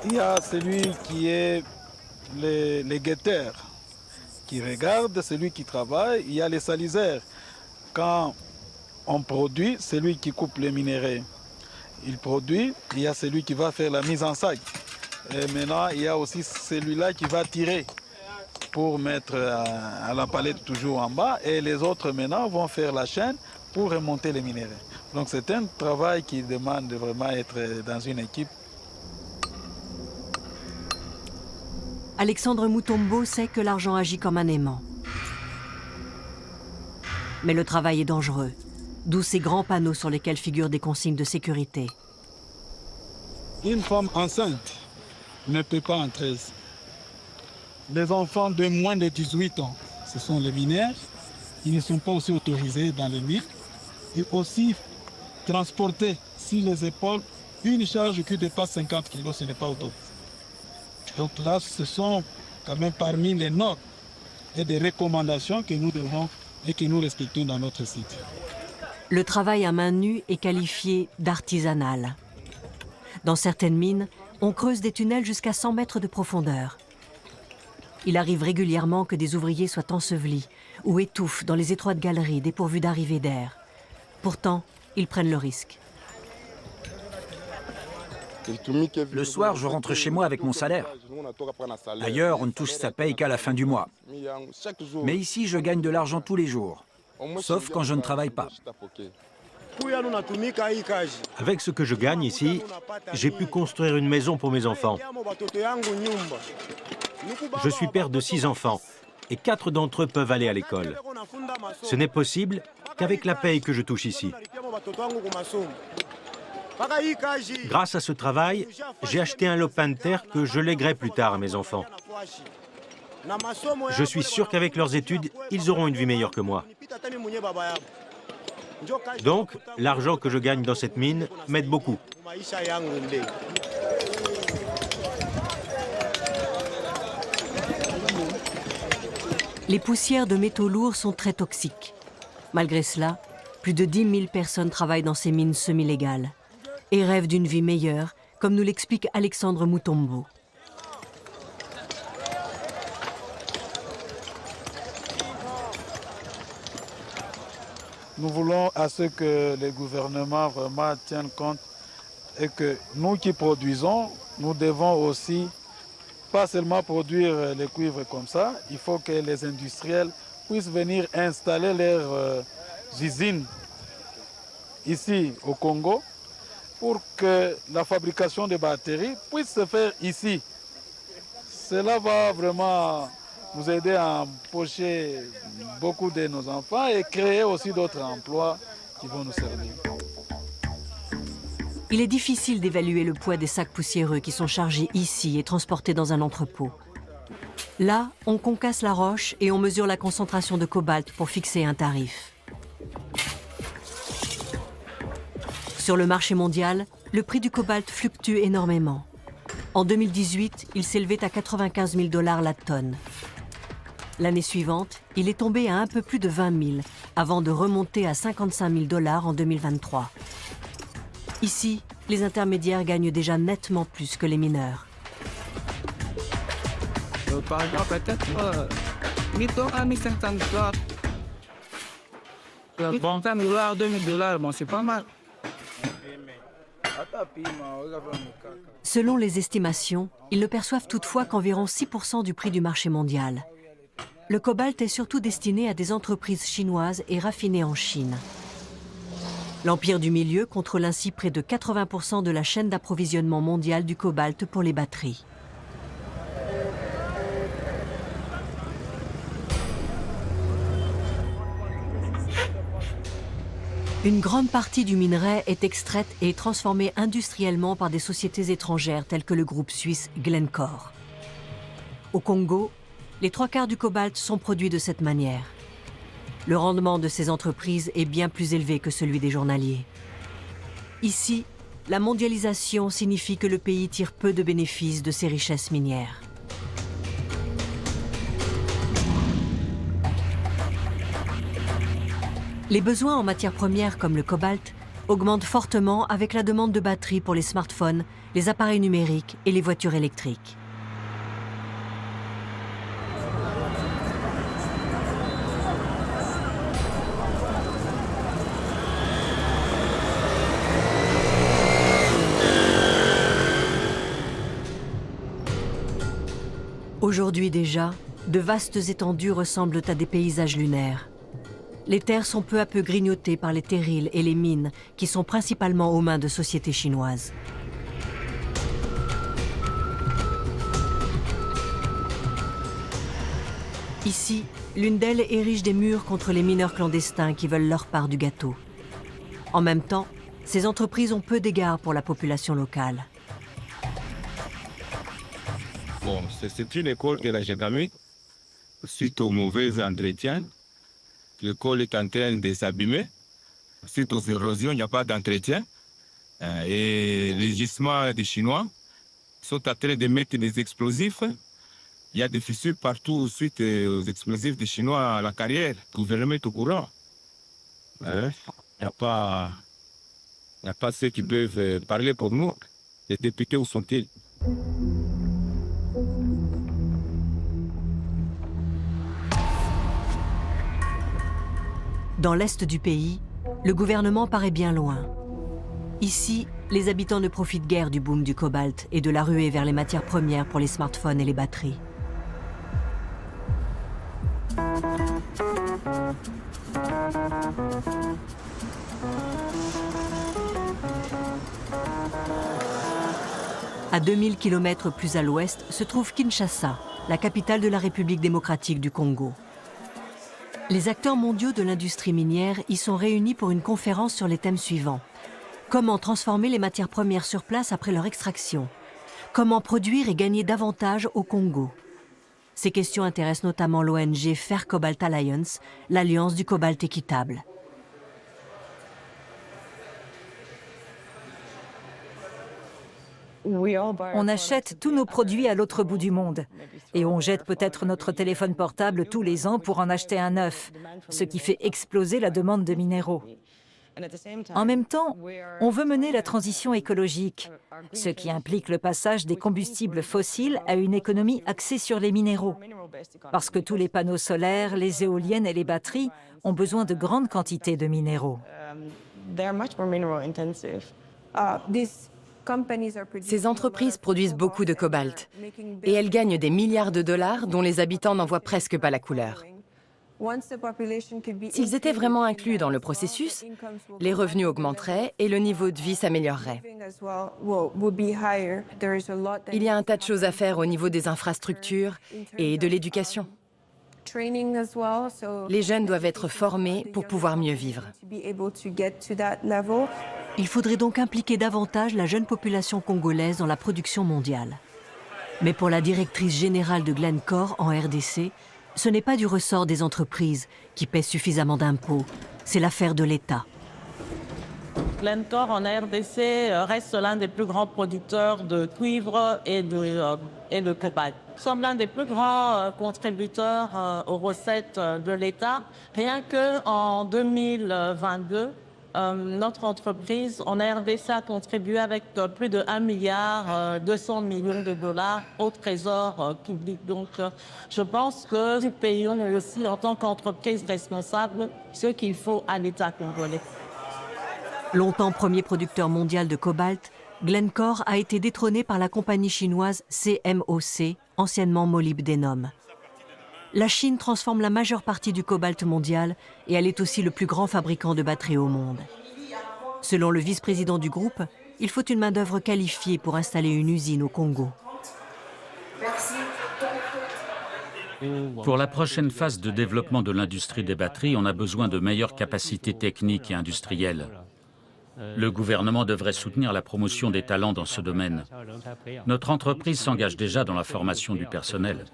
Il y a celui qui est les guetteurs, qui regardent, celui qui travaille. Il y a les saliseurs. Quand on produit, c'est lui qui coupe les minéraux. Il produit, il y a celui qui va faire la mise en sac. Et maintenant, il y a aussi celui-là qui va tirer pour mettre à la palette toujours en bas. Et les autres maintenant vont faire la chaîne pour remonter les minéraux. Donc c'est un travail qui demande de vraiment être dans une équipe. Alexandre Mutombo sait que l'argent agit comme un aimant. Mais le travail est dangereux, d'où ces grands panneaux sur lesquels figurent des consignes de sécurité. Une femme enceinte ne peut pas entrer. Les enfants de moins de 18 ans, ce sont les mineurs. Ils ne sont pas aussi autorisés dans les mines. Et aussi transporter sur les épaules une charge qui dépasse 50 kg, ce n'est pas autorisé. Donc là, ce sont quand même parmi les normes et des recommandations que nous devons et que nous respectons dans notre site. Le travail à main nue est qualifié d'artisanal. Dans certaines mines, on creuse des tunnels jusqu'à 100 mètres de profondeur. Il arrive régulièrement que des ouvriers soient ensevelis ou étouffent dans les étroites galeries dépourvues d'arrivée d'air. Pourtant, ils prennent le risque. Le soir, je rentre chez moi avec mon salaire. Ailleurs, on ne touche sa paye qu'à la fin du mois. Mais ici, je gagne de l'argent tous les jours, sauf quand je ne travaille pas. Avec ce que je gagne ici, j'ai pu construire une maison pour mes enfants. Je suis père de 6 enfants et 4 d'entre eux peuvent aller à l'école. Ce n'est possible qu'avec la paye que je touche ici. Grâce à ce travail, j'ai acheté un lopin de terre que je lèguerai plus tard à mes enfants. Je suis sûr qu'avec leurs études, ils auront une vie meilleure que moi. Donc, l'argent que je gagne dans cette mine m'aide beaucoup. Les poussières de métaux lourds sont très toxiques. Malgré cela, plus de 10 000 personnes travaillent dans ces mines semi-légales et rêvent d'une vie meilleure, comme nous l'explique Alexandre Mutombo. Nous voulons à ce que les gouvernements vraiment tiennent compte et que nous qui produisons, nous devons aussi pas seulement produire les cuivres comme ça, il faut que les industriels puissent venir installer leurs usines ici au Congo pour que la fabrication des batteries puisse se faire ici. Cela va vraiment nous aider à empocher beaucoup de nos enfants et créer aussi d'autres emplois qui vont nous servir. Il est difficile d'évaluer le poids des sacs poussiéreux qui sont chargés ici et transportés dans un entrepôt. Là, on concasse la roche et on mesure la concentration de cobalt pour fixer un tarif. Sur le marché mondial, le prix du cobalt fluctue énormément. En 2018, il s'élevait à 95 000 $ la tonne. L'année suivante, il est tombé à un peu plus de 20 000, avant de remonter à 55 000 $ en 2023. Ici, les intermédiaires gagnent déjà nettement plus que les mineurs. Par exemple, peut-être 1 000 $, 1 500 $. Bon, 1 000 $, 2 000 $, bon, c'est pas mal. Selon les estimations, ils ne perçoivent toutefois qu'environ 6% du prix du marché mondial. Le cobalt est surtout destiné à des entreprises chinoises et raffiné en Chine. L'Empire du Milieu contrôle ainsi près de 80% de la chaîne d'approvisionnement mondiale du cobalt pour les batteries. Une grande partie du minerai est extraite et transformée industriellement par des sociétés étrangères telles que le groupe suisse Glencore. Au Congo, les 3/4 du cobalt sont produits de cette manière. Le rendement de ces entreprises est bien plus élevé que celui des journaliers. Ici, la mondialisation signifie que le pays tire peu de bénéfices de ses richesses minières. Les besoins en matières premières comme le cobalt augmentent fortement avec la demande de batteries pour les smartphones, les appareils numériques et les voitures électriques. Aujourd'hui déjà, de vastes étendues ressemblent à des paysages lunaires. Les terres sont peu à peu grignotées par les terrils et les mines qui sont principalement aux mains de sociétés chinoises. Ici, l'une d'elles érige des murs contre les mineurs clandestins qui veulent leur part du gâteau. En même temps, ces entreprises ont peu d'égards pour la population locale. Bon, c'est une école que la Gendarmerie, suite au mauvais entretien, l'école est en train de s'abîmer. Suite aux érosions, il n'y a pas d'entretien. Et les gisements des Chinois sont en train de mettre des explosifs. Il y a des fissures partout suite aux explosifs des Chinois à la carrière. Le gouvernement est au courant. Il n'y a pas ceux qui peuvent parler pour nous. Les députés, où sont-ils? Dans l'est du pays, le gouvernement paraît bien loin. Ici, les habitants ne profitent guère du boom du cobalt et de la ruée vers les matières premières pour les smartphones et les batteries. À 2000 km plus à l'ouest se trouve Kinshasa, la capitale de la République démocratique du Congo. Les acteurs mondiaux de l'industrie minière y sont réunis pour une conférence sur les thèmes suivants. Comment transformer les matières premières sur place après leur extraction? Comment produire et gagner davantage au Congo? Ces questions intéressent notamment l'ONG Fair Cobalt Alliance, l'alliance du cobalt équitable. On achète tous nos produits à l'autre bout du monde. Et on jette peut-être notre téléphone portable tous les ans pour en acheter un neuf, ce qui fait exploser la demande de minéraux. En même temps, on veut mener la transition écologique, ce qui implique le passage des combustibles fossiles à une économie axée sur les minéraux. Parce que tous les panneaux solaires, les éoliennes et les batteries ont besoin de grandes quantités de minéraux. Ces entreprises produisent beaucoup de cobalt et elles gagnent des milliards de dollars dont les habitants n'en voient presque pas la couleur. S'ils étaient vraiment inclus dans le processus, les revenus augmenteraient et le niveau de vie s'améliorerait. Il y a un tas de choses à faire au niveau des infrastructures et de l'éducation. Les jeunes doivent être formés pour pouvoir mieux vivre. Il faudrait donc impliquer davantage la jeune population congolaise dans la production mondiale. Mais pour la directrice générale de Glencore en RDC, ce n'est pas du ressort des entreprises qui paient suffisamment d'impôts, c'est l'affaire de l'État. Glencore en RDC reste l'un des plus grands producteurs de cuivre et de cobalt. Nous sommes l'un des plus grands contributeurs aux recettes de l'État. Rien qu'en 2022, notre entreprise en RDC a contribué avec plus de 1,2 milliard de dollars au trésor public. Donc, je pense que nous payons aussi en tant qu'entreprise responsable ce qu'il faut à l'État congolais. Longtemps premier producteur mondial de cobalt, Glencore a été détrôné par la compagnie chinoise CMOC, anciennement Molybdenum. La Chine transforme la majeure partie du cobalt mondial et elle est aussi le plus grand fabricant de batteries au monde. Selon le vice-président du groupe, il faut une main-d'œuvre qualifiée pour installer une usine au Congo. Pour la prochaine phase de développement de l'industrie des batteries, on a besoin de meilleures capacités techniques et industrielles. Le gouvernement devrait soutenir la promotion des talents dans ce domaine. Notre entreprise s'engage déjà dans la formation du personnel.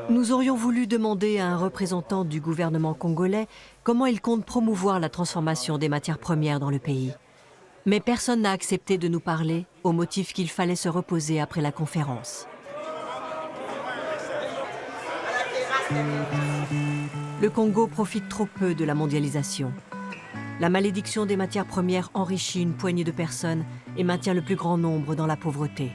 Nous aurions voulu demander à un représentant du gouvernement congolais comment il compte promouvoir la transformation des matières premières dans le pays. Mais personne n'a accepté de nous parler au motif qu'il fallait se reposer après la conférence. Le Congo profite trop peu de la mondialisation. La malédiction des matières premières enrichit une poignée de personnes et maintient le plus grand nombre dans la pauvreté.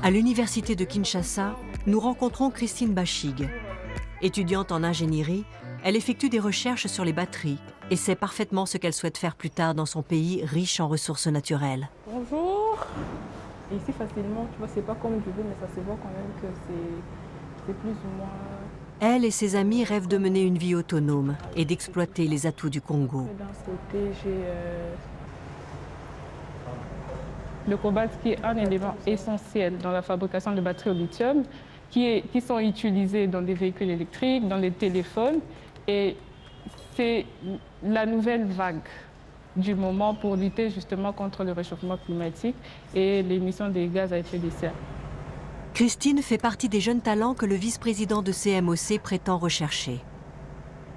À l'université de Kinshasa, nous rencontrons Christine Bachig. Étudiante en ingénierie, elle effectue des recherches sur les batteries et sait parfaitement ce qu'elle souhaite faire plus tard dans son pays riche en ressources naturelles. Bonjour. Ici, facilement, tu vois, c'est pas comme je veux, mais ça se voit quand même que c'est plus ou moins... Elle et ses amis rêvent de mener une vie autonome et d'exploiter les atouts du Congo. Dans ce côté, j'ai le cobalt qui est un élément essentiel dans la fabrication de batteries au lithium, qui sont utilisées dans des véhicules électriques, dans les téléphones. Et c'est la nouvelle vague du moment pour lutter justement contre le réchauffement climatique et l'émission des gaz à effet de serre. Christine fait partie des jeunes talents que le vice-président de CMOC prétend rechercher.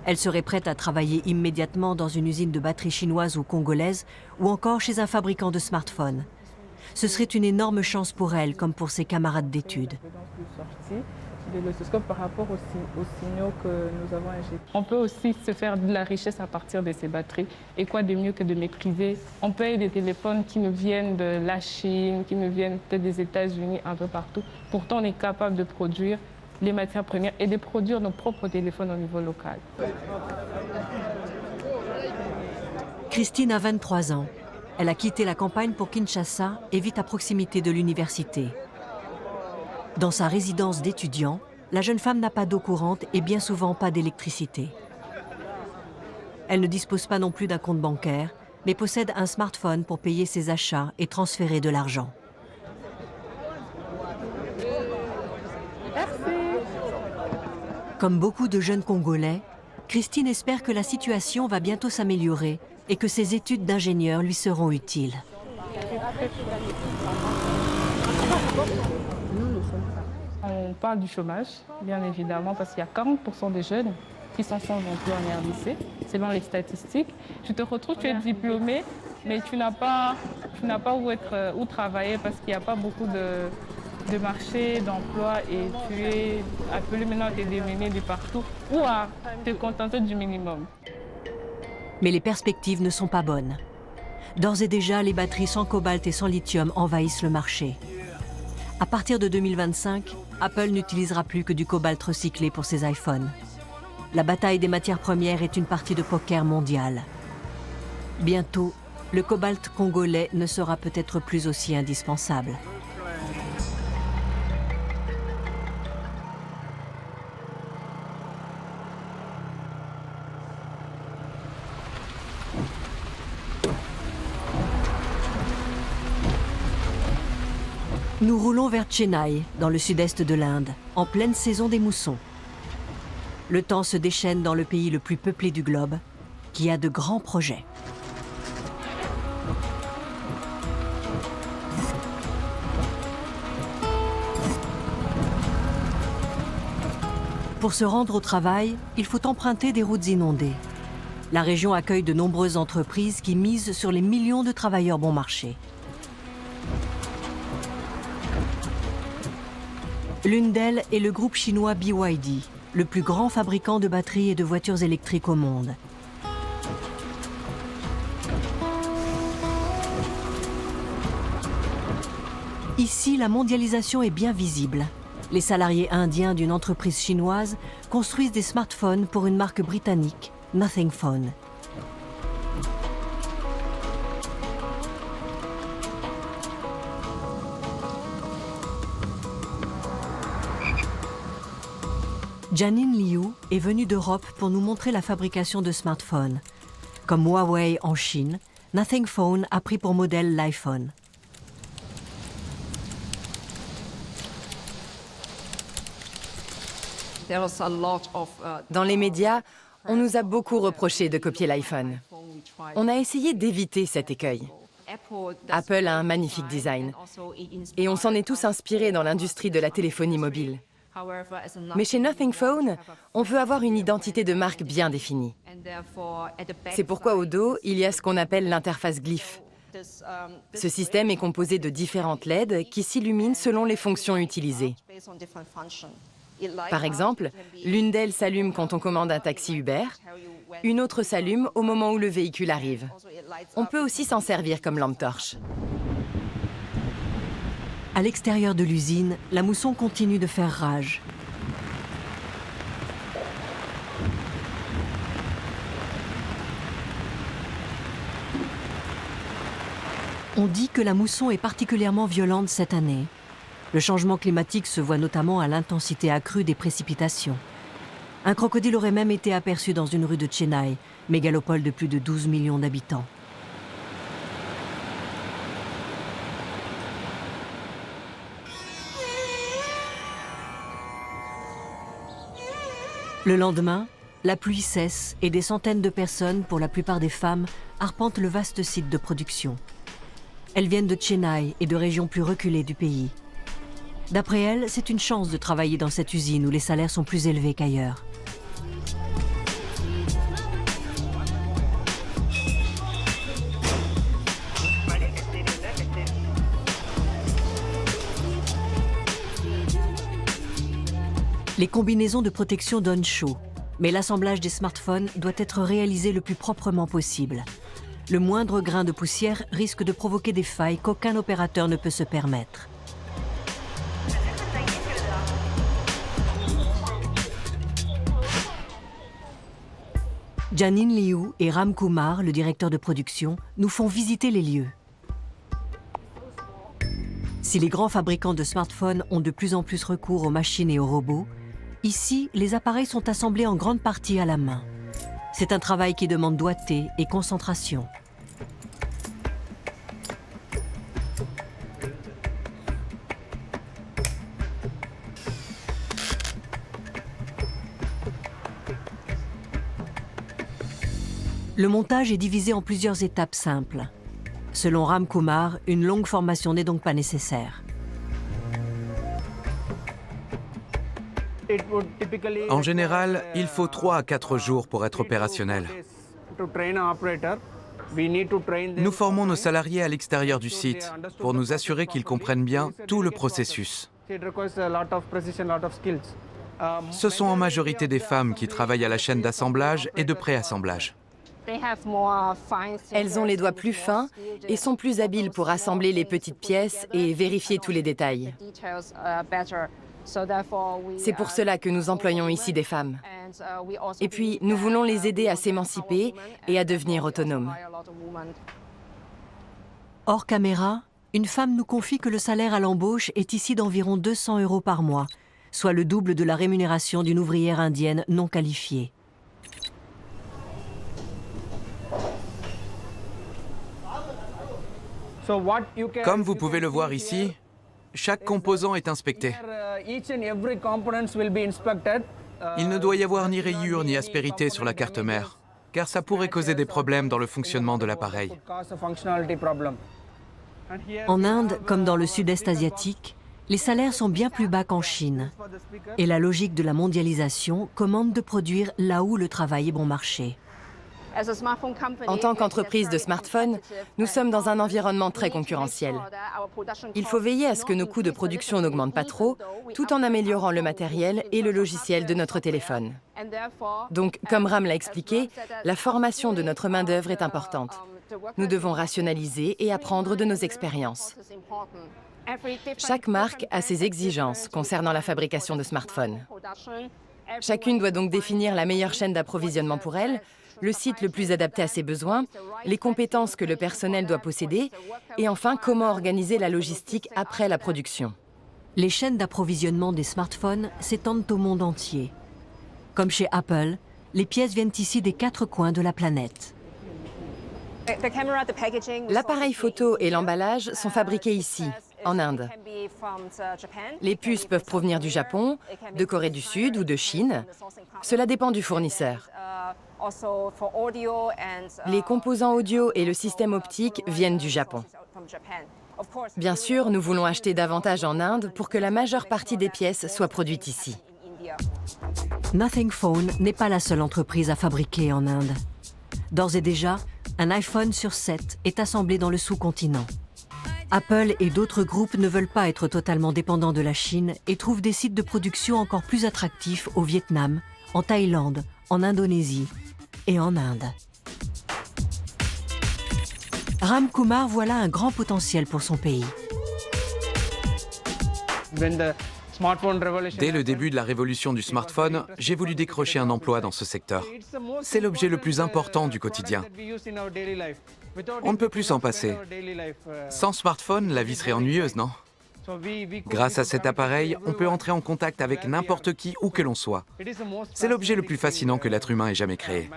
Elle serait prête à travailler immédiatement dans une usine de batteries chinoise ou congolaise ou encore chez un fabricant de smartphones. Ce serait une énorme chance pour elle comme pour ses camarades d'études. Par rapport aux signaux que nous avons injectés. On peut aussi se faire de la richesse à partir de ces batteries. Et quoi de mieux que de maîtriser? On paye des téléphones qui nous viennent de la Chine, qui nous viennent peut-être des États-Unis, un peu partout. Pourtant, on est capable de produire les matières premières et de produire nos propres téléphones au niveau local. Christine a 23 ans. Elle a quitté la campagne pour Kinshasa et vit à proximité de l'université. Dans sa résidence d'étudiant, la jeune femme n'a pas d'eau courante et bien souvent pas d'électricité. Elle ne dispose pas non plus d'un compte bancaire, mais possède un smartphone pour payer ses achats et transférer de l'argent. Comme beaucoup de jeunes Congolais, Christine espère que la situation va bientôt s'améliorer et que ses études d'ingénieur lui seront utiles. On parle du chômage, bien évidemment, parce qu'il y a 40% des jeunes qui sont sans emploi en RDC, selon les statistiques. Tu te retrouves, tu es diplômé, mais tu n'as pas où travailler parce qu'il n'y a pas beaucoup de marché d'emploi et tu es appelé maintenant à te démener de partout ou à te contenter du minimum. Mais les perspectives ne sont pas bonnes. D'ores et déjà, les batteries sans cobalt et sans lithium envahissent le marché. À partir de 2025, Apple n'utilisera plus que du cobalt recyclé pour ses iPhones. La bataille des matières premières est une partie de poker mondiale. Bientôt, le cobalt congolais ne sera peut-être plus aussi indispensable. Nous roulons vers Chennai, dans le sud-est de l'Inde, en pleine saison des moussons. Le temps se déchaîne dans le pays le plus peuplé du globe, qui a de grands projets. Pour se rendre au travail, il faut emprunter des routes inondées. La région accueille de nombreuses entreprises qui misent sur les millions de travailleurs bon marché. L'une d'elles est le groupe chinois BYD, le plus grand fabricant de batteries et de voitures électriques au monde. Ici, la mondialisation est bien visible. Les salariés indiens d'une entreprise chinoise construisent des smartphones pour une marque britannique, Nothing Phone. Janine Liu est venue d'Europe pour nous montrer la fabrication de smartphones. Comme Huawei en Chine, Nothing Phone a pris pour modèle l'iPhone. Dans les médias, on nous a beaucoup reproché de copier l'iPhone. On a essayé d'éviter cet écueil. Apple a un magnifique design. Et on s'en est tous inspirés dans l'industrie de la téléphonie mobile. Mais chez Nothing Phone, on veut avoir une identité de marque bien définie. C'est pourquoi au dos, il y a ce qu'on appelle l'interface glyphe. Ce système est composé de différentes LED qui s'illuminent selon les fonctions utilisées. Par exemple, l'une d'elles s'allume quand on commande un taxi Uber, une autre s'allume au moment où le véhicule arrive. On peut aussi s'en servir comme lampe torche. À l'extérieur de l'usine, la mousson continue de faire rage. On dit que la mousson est particulièrement violente cette année. Le changement climatique se voit notamment à l'intensité accrue des précipitations. Un crocodile aurait même été aperçu dans une rue de Chennai, mégalopole de plus de 12 millions d'habitants. Le lendemain, la pluie cesse et des centaines de personnes, pour la plupart des femmes, arpentent le vaste site de production. Elles viennent de Chennai et de régions plus reculées du pays. D'après elles, c'est une chance de travailler dans cette usine où les salaires sont plus élevés qu'ailleurs. Les combinaisons de protection donnent chaud, mais l'assemblage des smartphones doit être réalisé le plus proprement possible. Le moindre grain de poussière risque de provoquer des failles qu'aucun opérateur ne peut se permettre. Janine Liu et Ram Kumar, le directeur de production, nous font visiter les lieux. Si les grands fabricants de smartphones ont de plus en plus recours aux machines et aux robots, ici, les appareils sont assemblés en grande partie à la main. C'est un travail qui demande doigté et concentration. Le montage est divisé en plusieurs étapes simples. Selon Ram Kumar, une longue formation n'est donc pas nécessaire. En général, il faut 3 à 4 jours pour être opérationnel. Nous formons nos salariés à l'extérieur du site pour nous assurer qu'ils comprennent bien tout le processus. Ce sont en majorité des femmes qui travaillent à la chaîne d'assemblage et de préassemblage. Elles ont les doigts plus fins et sont plus habiles pour assembler les petites pièces et vérifier tous les détails. C'est pour cela que nous employons ici des femmes. Et puis, nous voulons les aider à s'émanciper et à devenir autonomes. Hors caméra, une femme nous confie que le salaire à l'embauche est ici d'environ 200 € par mois, soit le double de la rémunération d'une ouvrière indienne non qualifiée. Comme vous pouvez le voir ici, chaque composant est inspecté. Il ne doit y avoir ni rayures ni aspérité sur la carte mère, car ça pourrait causer des problèmes dans le fonctionnement de l'appareil. En Inde, comme dans le sud-est asiatique, Les salaires sont bien plus bas qu'en Chine. Et la logique de la mondialisation commande de produire là où le travail est bon marché. En tant qu'entreprise de smartphones, nous sommes dans un environnement très concurrentiel. Il faut veiller à ce que nos coûts de production n'augmentent pas trop, tout en améliorant le matériel et le logiciel de notre téléphone. Donc, comme Ram l'a expliqué, la formation de notre main-d'œuvre est importante. Nous devons rationaliser et apprendre de nos expériences. Chaque marque a ses exigences concernant la fabrication de smartphones. Chacune doit donc définir la meilleure chaîne d'approvisionnement pour elle, le site le plus adapté à ses besoins, les compétences que le personnel doit posséder, et enfin, comment organiser la logistique après la production. Les chaînes d'approvisionnement des smartphones s'étendent au monde entier. Comme chez Apple, les pièces viennent ici des 4 coins de la planète. L'appareil photo et l'emballage sont fabriqués ici, en Inde. Les puces peuvent provenir du Japon, de Corée du Sud ou de Chine. Cela dépend du fournisseur. Les composants audio et le système optique viennent du Japon. Bien sûr, nous voulons acheter davantage en Inde pour que la majeure partie des pièces soient produites ici. Nothing Phone n'est pas la seule entreprise à fabriquer en Inde. D'ores et déjà, un iPhone sur 7 est assemblé dans le sous-continent. Apple et d'autres groupes ne veulent pas être totalement dépendants de la Chine et trouvent des sites de production encore plus attractifs au Vietnam, en Thaïlande, en Indonésie et en Inde. Ram Kumar voit là un grand potentiel pour son pays. Dès le début de la révolution du smartphone, j'ai voulu décrocher un emploi dans ce secteur. C'est l'objet le plus important du quotidien. On ne peut plus s'en passer. Sans smartphone, la vie serait ennuyeuse, non? Grâce à cet appareil, on peut entrer en contact avec n'importe qui où que l'on soit. C'est l'objet le plus fascinant que l'être humain ait jamais créé.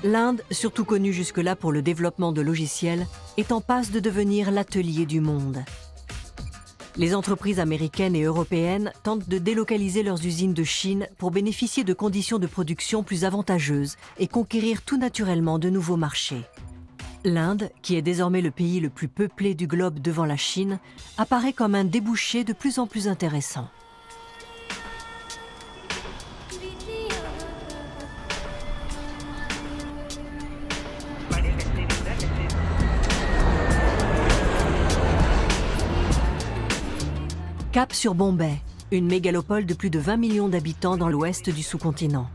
L'Inde, surtout connue jusque-là pour le développement de logiciels, est en passe de devenir l'atelier du monde. Les entreprises américaines et européennes tentent de délocaliser leurs usines de Chine pour bénéficier de conditions de production plus avantageuses et conquérir tout naturellement de nouveaux marchés. L'Inde, qui est désormais le pays le plus peuplé du globe devant la Chine, apparaît comme un débouché de plus en plus intéressant. Cap sur Bombay, une mégalopole de plus de 20 millions d'habitants dans l'ouest du sous-continent.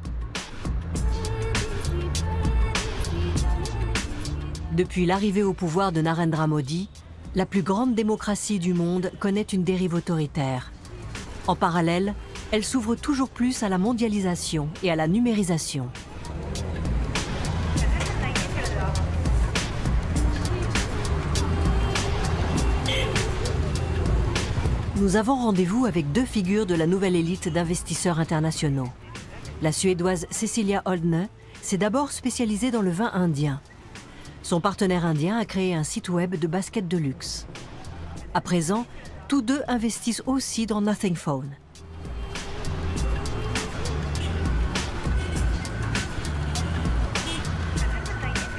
Depuis l'arrivée au pouvoir de Narendra Modi, la plus grande démocratie du monde connaît une dérive autoritaire. En parallèle, elle s'ouvre toujours plus à la mondialisation et à la numérisation. Nous avons rendez-vous avec 2 figures de la nouvelle élite d'investisseurs internationaux. La Suédoise Cecilia Holdner s'est d'abord spécialisée dans le vin indien. Son partenaire indien a créé un site web de basket de luxe. À présent, tous deux investissent aussi dans Nothing Phone.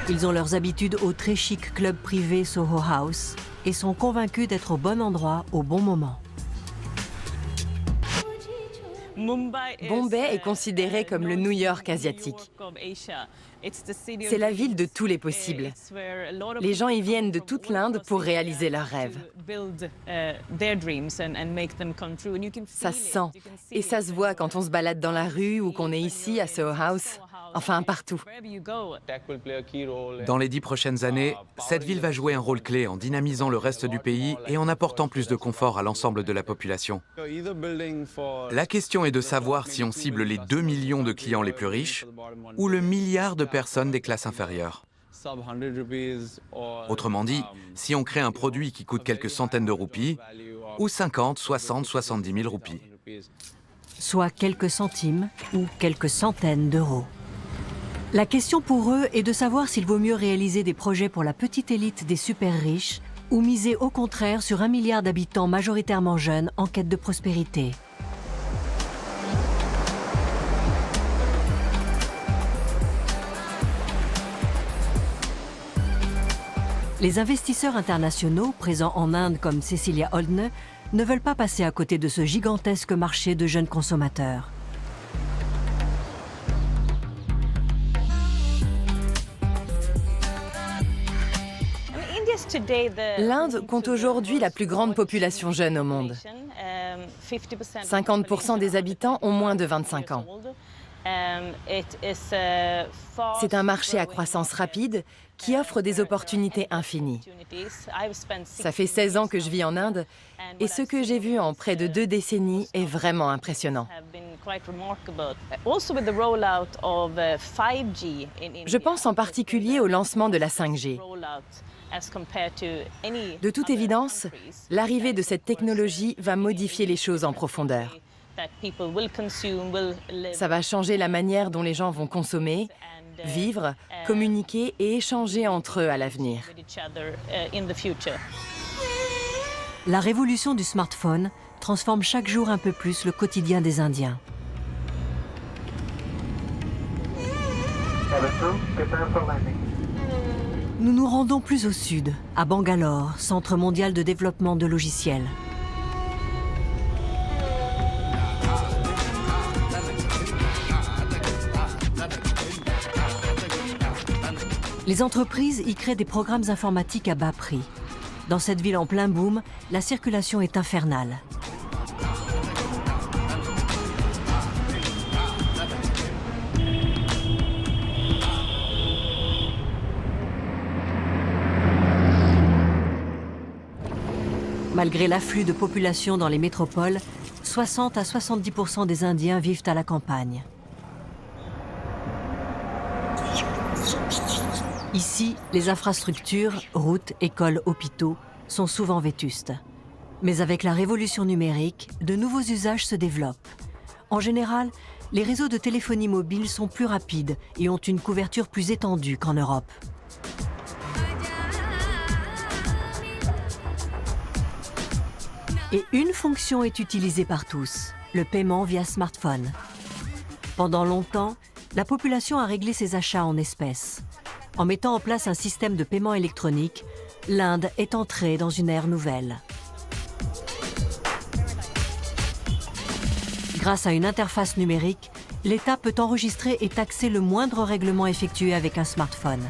Ils ont leurs habitudes au très chic club privé Soho House et sont convaincus d'être au bon endroit au bon moment. Bombay est considéré comme le New York asiatique. C'est la ville de tous les possibles. Les gens y viennent de toute l'Inde pour réaliser leurs rêves. Ça se sent et ça se voit quand on se balade dans la rue ou qu'on est ici à Soho House, enfin partout. Dans les 10 prochaines années, cette ville va jouer un rôle clé en dynamisant le reste du pays et en apportant plus de confort à l'ensemble de la population. La question est de savoir si on cible les 2 millions de clients les plus riches ou le milliard de personnes des classes inférieures. Autrement dit, si on crée un produit qui coûte quelques centaines de roupies ou 50, 60, 70 000 roupies. Soit quelques centimes ou quelques centaines d'euros. La question pour eux est de savoir s'il vaut mieux réaliser des projets pour la petite élite des super riches ou miser au contraire sur 1 milliard d'habitants majoritairement jeunes en quête de prospérité. Les investisseurs internationaux, présents en Inde comme Cecilia Holdner, ne veulent pas passer à côté de ce gigantesque marché de jeunes consommateurs. L'Inde compte aujourd'hui la plus grande population jeune au monde. 50% des habitants ont moins de 25 ans. C'est un marché à croissance rapide qui offre des opportunités infinies. Ça fait 16 ans que je vis en Inde et ce que j'ai vu en près de 2 décennies est vraiment impressionnant. Je pense en particulier au lancement de la 5G. De toute évidence, l'arrivée de cette technologie va modifier les choses en profondeur. Ça va changer la manière dont les gens vont consommer, vivre, communiquer et échanger entre eux à l'avenir. La révolution du smartphone transforme chaque jour un peu plus le quotidien des Indiens. Nous nous rendons plus au sud, à Bangalore, centre mondial de développement de logiciels. Les entreprises y créent des programmes informatiques à bas prix. Dans cette ville en plein boom, la circulation est infernale. Malgré l'afflux de population dans les métropoles, 60 à 70% des Indiens vivent à la campagne. Ici, les infrastructures, routes, écoles, hôpitaux, sont souvent vétustes. Mais avec la révolution numérique, de nouveaux usages se développent. En général, les réseaux de téléphonie mobile sont plus rapides et ont une couverture plus étendue qu'en Europe. Et une fonction est utilisée par tous, le paiement via smartphone. Pendant longtemps, la population a réglé ses achats en espèces. En mettant en place un système de paiement électronique, l'Inde est entrée dans une ère nouvelle. Grâce à une interface numérique, l'État peut enregistrer et taxer le moindre règlement effectué avec un smartphone.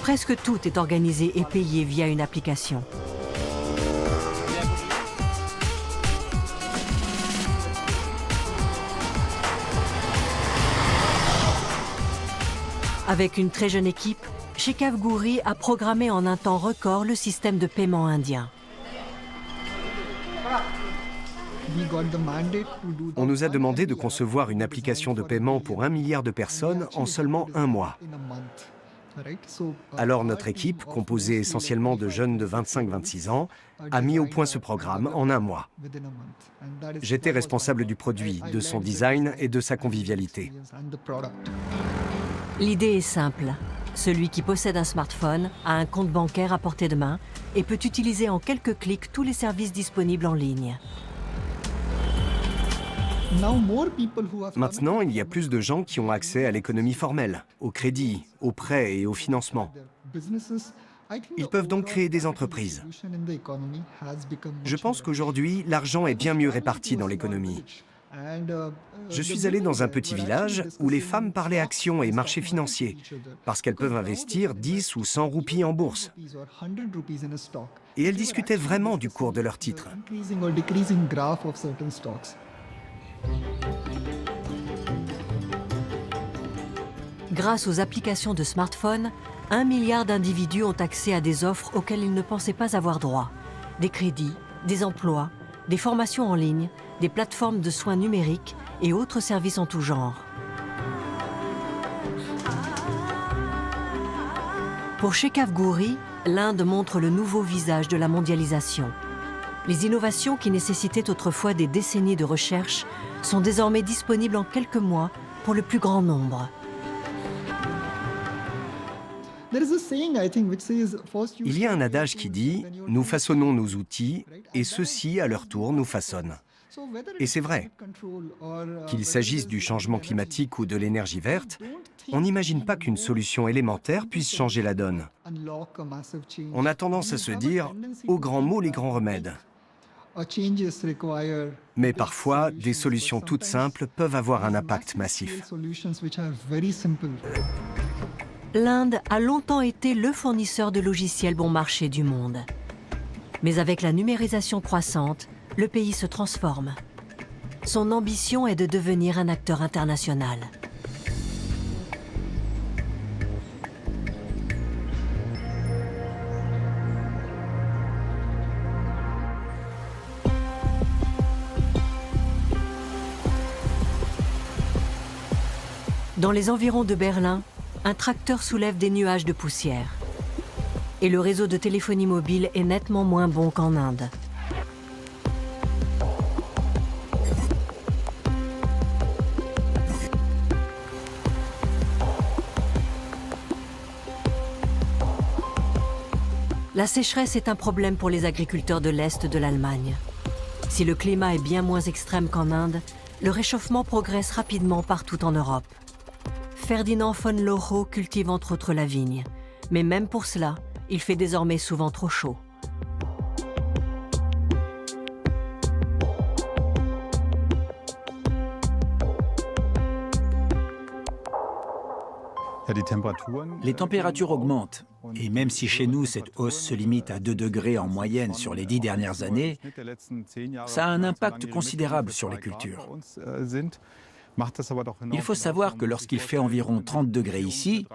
Presque tout est organisé et payé via une application. Avec une très jeune équipe, Shekhav Gouri a programmé en un temps record le système de paiement indien. On nous a demandé de concevoir une application de paiement pour 1 milliard de personnes en seulement 1 mois. Alors notre équipe, composée essentiellement de jeunes de 25-26 ans, a mis au point ce programme en 1 mois. J'étais responsable du produit, de son design et de sa convivialité. L'idée est simple. Celui qui possède un smartphone a un compte bancaire à portée de main et peut utiliser en quelques clics tous les services disponibles en ligne. Maintenant, il y a plus de gens qui ont accès à l'économie formelle, au crédit, aux prêts et au financement. Ils peuvent donc créer des entreprises. Je pense qu'aujourd'hui, l'argent est bien mieux réparti dans l'économie. Je suis allé dans un petit village où les femmes parlaient actions et marchés financiers, parce qu'elles peuvent investir 10 ou 100 roupies en bourse. Et elles discutaient vraiment du cours de leurs titres. Grâce aux applications de smartphone, 1 milliard d'individus ont accès à des offres auxquelles ils ne pensaient pas avoir droit. Des crédits, des emplois, des formations en ligne, des plateformes de soins numériques et autres services en tout genre. Pour Shekhav Gouri, l'Inde montre le nouveau visage de la mondialisation. Les innovations qui nécessitaient autrefois des décennies de recherche sont désormais disponibles en quelques mois pour le plus grand nombre. Il y a un adage qui dit « Nous façonnons nos outils et ceux-ci, à leur tour, nous façonnent ». Et c'est vrai. Qu'il s'agisse du changement climatique ou de l'énergie verte, on n'imagine pas qu'une solution élémentaire puisse changer la donne. On a tendance à se dire « aux grands mots, les grands remèdes ». Mais parfois, des solutions toutes simples peuvent avoir un impact massif. L'Inde a longtemps été le fournisseur de logiciels bon marché du monde. Mais avec la numérisation croissante, le pays se transforme. Son ambition est de devenir un acteur international. Dans les environs de Berlin, un tracteur soulève des nuages de poussière. Et le réseau de téléphonie mobile est nettement moins bon qu'en Inde. La sécheresse est un problème pour les agriculteurs de l'Est de l'Allemagne. Si le climat est bien moins extrême qu'en Inde, le réchauffement progresse rapidement partout en Europe. Ferdinand von Lorow cultive entre autres la vigne, mais même pour cela, il fait désormais souvent trop chaud. Les températures augmentent, et même si chez nous cette hausse se limite à 2 degrés en moyenne sur les 10 dernières années, ça a un impact considérable sur les cultures. Il faut savoir que lorsqu'il fait environ 30 degrés ici,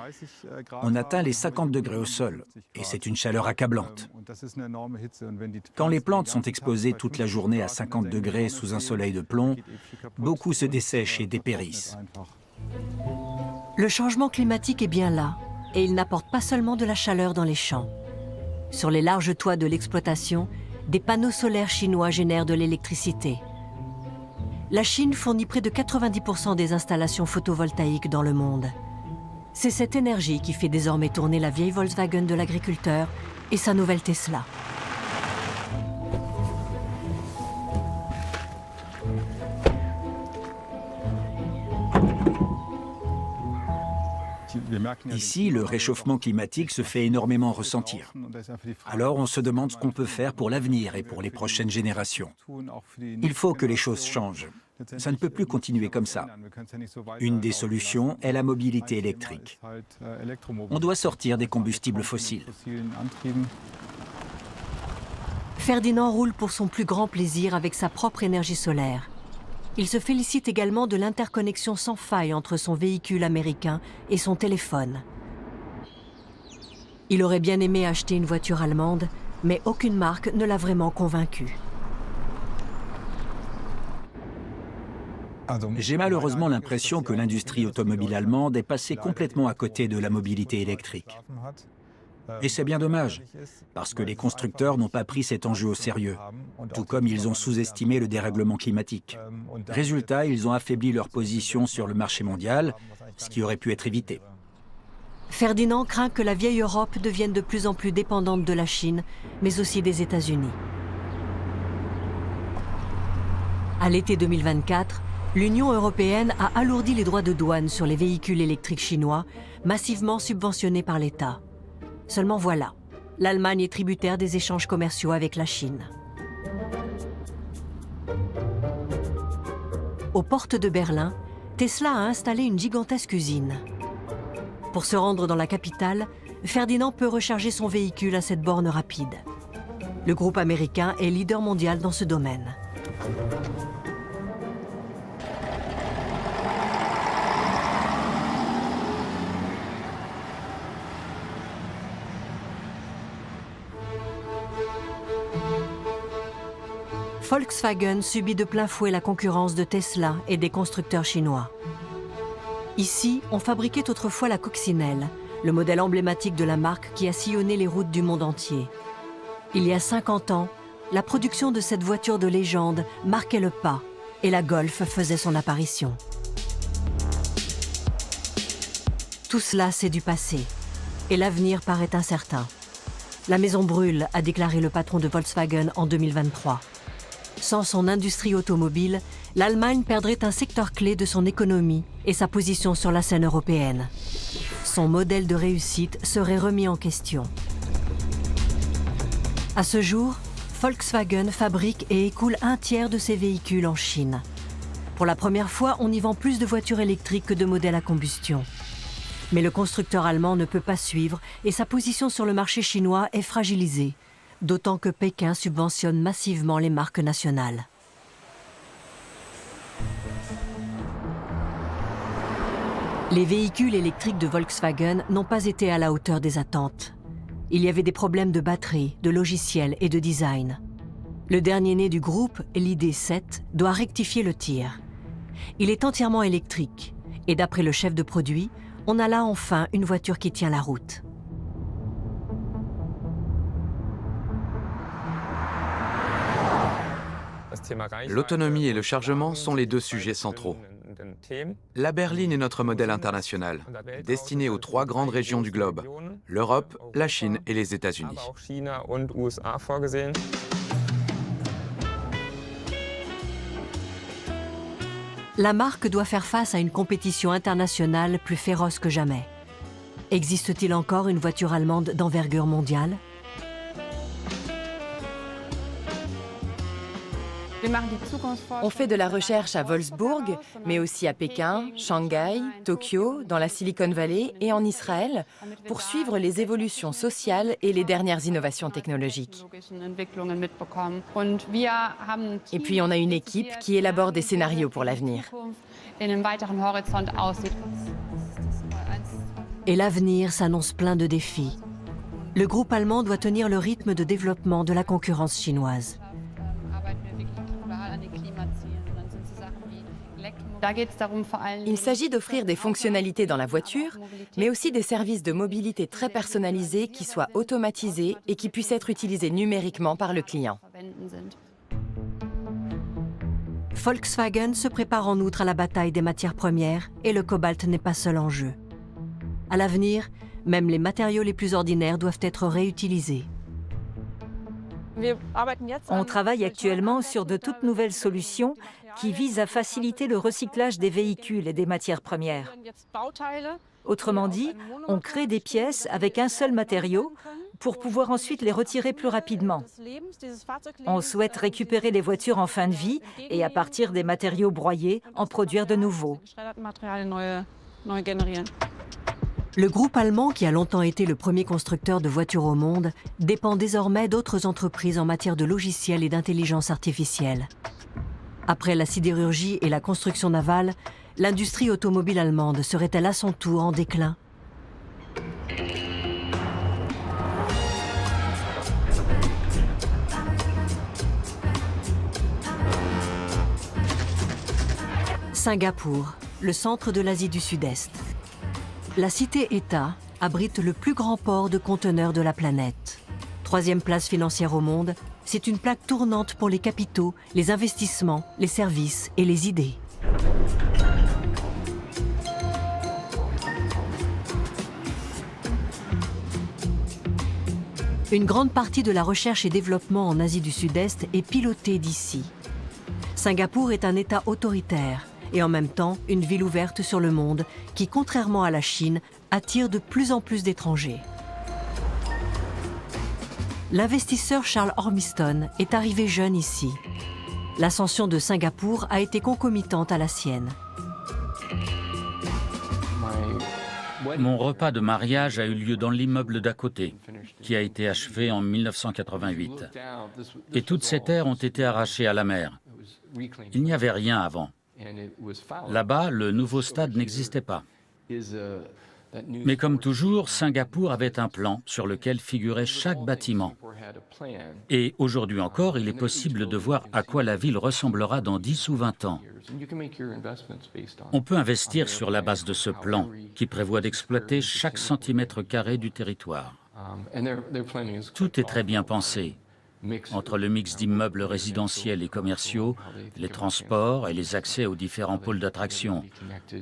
on atteint les 50 degrés au sol, et c'est une chaleur accablante. Quand les plantes sont exposées toute la journée à 50 degrés sous un soleil de plomb, beaucoup se dessèchent et dépérissent. Le changement climatique est bien là, et il n'apporte pas seulement de la chaleur dans les champs. Sur les larges toits de l'exploitation, des panneaux solaires chinois génèrent de l'électricité. La Chine fournit près de 90% des installations photovoltaïques dans le monde. C'est cette énergie qui fait désormais tourner la vieille Volkswagen de l'agriculteur et sa nouvelle Tesla. Ici, le réchauffement climatique se fait énormément ressentir. Alors on se demande ce qu'on peut faire pour l'avenir et pour les prochaines générations. Il faut que les choses changent. Ça ne peut plus continuer comme ça. Une des solutions est la mobilité électrique. On doit sortir des combustibles fossiles. Ferdinand roule pour son plus grand plaisir avec sa propre énergie solaire. Il se félicite également de l'interconnexion sans faille entre son véhicule américain et son téléphone. Il aurait bien aimé acheter une voiture allemande, mais aucune marque ne l'a vraiment convaincu. J'ai malheureusement l'impression que l'industrie automobile allemande est passée complètement à côté de la mobilité électrique. Et c'est bien dommage, parce que les constructeurs n'ont pas pris cet enjeu au sérieux, tout comme ils ont sous-estimé le dérèglement climatique. Résultat, ils ont affaibli leur position sur le marché mondial, ce qui aurait pu être évité. Ferdinand craint que la vieille Europe devienne de plus en plus dépendante de la Chine, mais aussi des États-Unis. À l'été 2024, l'Union européenne a alourdi les droits de douane sur les véhicules électriques chinois, massivement subventionnés par l'État. Seulement voilà, l'Allemagne est tributaire des échanges commerciaux avec la Chine. Aux portes de Berlin, Tesla a installé une gigantesque usine. Pour se rendre dans la capitale, Ferdinand peut recharger son véhicule à cette borne rapide. Le groupe américain est leader mondial dans ce domaine. Volkswagen subit de plein fouet la concurrence de Tesla et des constructeurs chinois. Ici, on fabriquait autrefois la coccinelle, le modèle emblématique de la marque qui a sillonné les routes du monde entier. Il y a 50 ans, la production de cette voiture de légende marquait le pas et la Golf faisait son apparition. Tout cela, c'est du passé et l'avenir paraît incertain. La maison brûle, a déclaré le patron de Volkswagen en 2023. Sans son industrie automobile, l'Allemagne perdrait un secteur clé de son économie et sa position sur la scène européenne. Son modèle de réussite serait remis en question. À ce jour, Volkswagen fabrique et écoule un tiers de ses véhicules en Chine. Pour la première fois, on y vend plus de voitures électriques que de modèles à combustion. Mais le constructeur allemand ne peut pas suivre et sa position sur le marché chinois est fragilisée, d'autant que Pékin subventionne massivement les marques nationales. Les véhicules électriques de Volkswagen n'ont pas été à la hauteur des attentes. Il y avait des problèmes de batterie, de logiciel et de design. Le dernier-né du groupe, l'ID7, doit rectifier le tir. Il est entièrement électrique et d'après le chef de produit, on a là enfin une voiture qui tient la route. L'autonomie et le chargement sont les deux sujets centraux. La berline est notre modèle international, destiné aux 3 grandes régions du globe, l'Europe, la Chine et les États-Unis. La marque doit faire face à une compétition internationale plus féroce que jamais. Existe-t-il encore une voiture allemande d'envergure mondiale ? On fait de la recherche à Wolfsburg, mais aussi à Pékin, Shanghai, Tokyo, dans la Silicon Valley et en Israël, pour suivre les évolutions sociales et les dernières innovations technologiques. Et puis on a une équipe qui élabore des scénarios pour l'avenir. Et l'avenir s'annonce plein de défis. Le groupe allemand doit tenir le rythme de développement de la concurrence chinoise. Il s'agit d'offrir des fonctionnalités dans la voiture, mais aussi des services de mobilité très personnalisés qui soient automatisés et qui puissent être utilisés numériquement par le client. Volkswagen se prépare en outre à la bataille des matières premières et le cobalt n'est pas seul en jeu. À l'avenir, même les matériaux les plus ordinaires doivent être réutilisés. On travaille actuellement sur de toutes nouvelles solutions qui visent à faciliter le recyclage des véhicules et des matières premières. Autrement dit, on crée des pièces avec un seul matériau pour pouvoir ensuite les retirer plus rapidement. On souhaite récupérer les voitures en fin de vie et à partir des matériaux broyés, en produire de nouveaux. Le groupe allemand, qui a longtemps été le premier constructeur de voitures au monde, dépend désormais d'autres entreprises en matière de logiciels et d'intelligence artificielle. Après la sidérurgie et la construction navale, l'industrie automobile allemande serait-elle à son tour en déclin ? Singapour, le centre de l'Asie du Sud-Est. La cité-État abrite le plus grand port de conteneurs de la planète. 3e place financière au monde, c'est une plaque tournante pour les capitaux, les investissements, les services et les idées. Une grande partie de la recherche et développement en Asie du Sud-Est est pilotée d'ici. Singapour est un État autoritaire et en même temps une ville ouverte sur le monde qui, contrairement à la Chine, attire de plus en plus d'étrangers. L'investisseur Charles Ormiston est arrivé jeune ici. L'ascension de Singapour a été concomitante à la sienne. Mon repas de mariage a eu lieu dans l'immeuble d'à côté, qui a été achevé en 1988. Et toutes ces terres ont été arrachées à la mer. Il n'y avait rien avant. Là-bas, le nouveau stade n'existait pas. Mais comme toujours, Singapour avait un plan sur lequel figurait chaque bâtiment. Et aujourd'hui encore, il est possible de voir à quoi la ville ressemblera dans 10 ou 20 ans. On peut investir sur la base de ce plan, qui prévoit d'exploiter chaque centimètre carré du territoire. Tout est très bien pensé. Entre le mix d'immeubles résidentiels et commerciaux, les transports et les accès aux différents pôles d'attraction,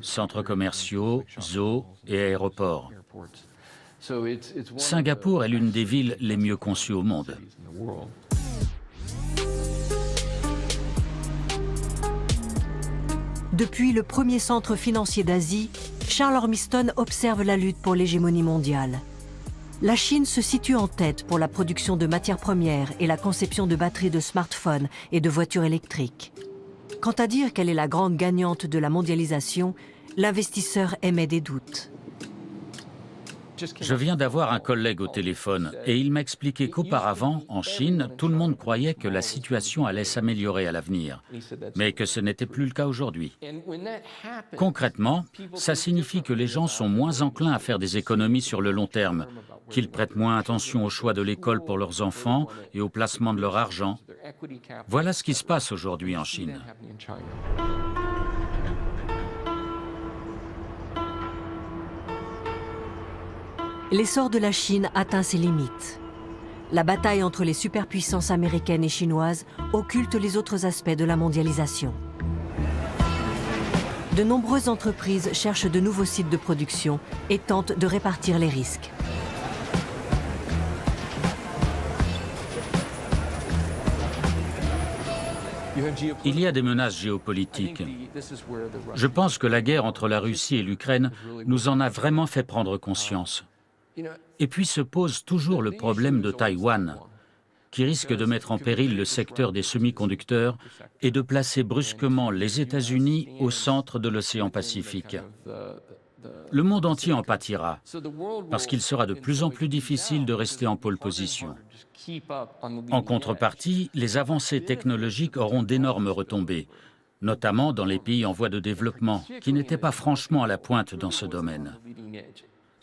centres commerciaux, zoos et aéroports. Singapour est l'une des villes les mieux conçues au monde. Depuis le premier centre financier d'Asie, Charles Ormiston observe la lutte pour l'hégémonie mondiale. La Chine se situe en tête pour la production de matières premières et la conception de batteries de smartphones et de voitures électriques. Quant à dire qu'elle est la grande gagnante de la mondialisation, l'investisseur émet des doutes. Je viens d'avoir un collègue au téléphone et il m'a expliqué qu'auparavant, en Chine, tout le monde croyait que la situation allait s'améliorer à l'avenir, mais que ce n'était plus le cas aujourd'hui. Concrètement, ça signifie que les gens sont moins enclins à faire des économies sur le long terme, qu'ils prêtent moins attention au choix de l'école pour leurs enfants et au placement de leur argent. Voilà ce qui se passe aujourd'hui en Chine. L'essor de la Chine atteint ses limites. La bataille entre les superpuissances américaines et chinoises occulte les autres aspects de la mondialisation. De nombreuses entreprises cherchent de nouveaux sites de production et tentent de répartir les risques. Il y a des menaces géopolitiques. Je pense que la guerre entre la Russie et l'Ukraine nous en a vraiment fait prendre conscience. Et puis se pose toujours le problème de Taïwan, qui risque de mettre en péril le secteur des semi-conducteurs et de placer brusquement les États-Unis au centre de l'océan Pacifique. Le monde entier en pâtira, parce qu'il sera de plus en plus difficile de rester en pole position. En contrepartie, les avancées technologiques auront d'énormes retombées, notamment dans les pays en voie de développement, qui n'étaient pas franchement à la pointe dans ce domaine.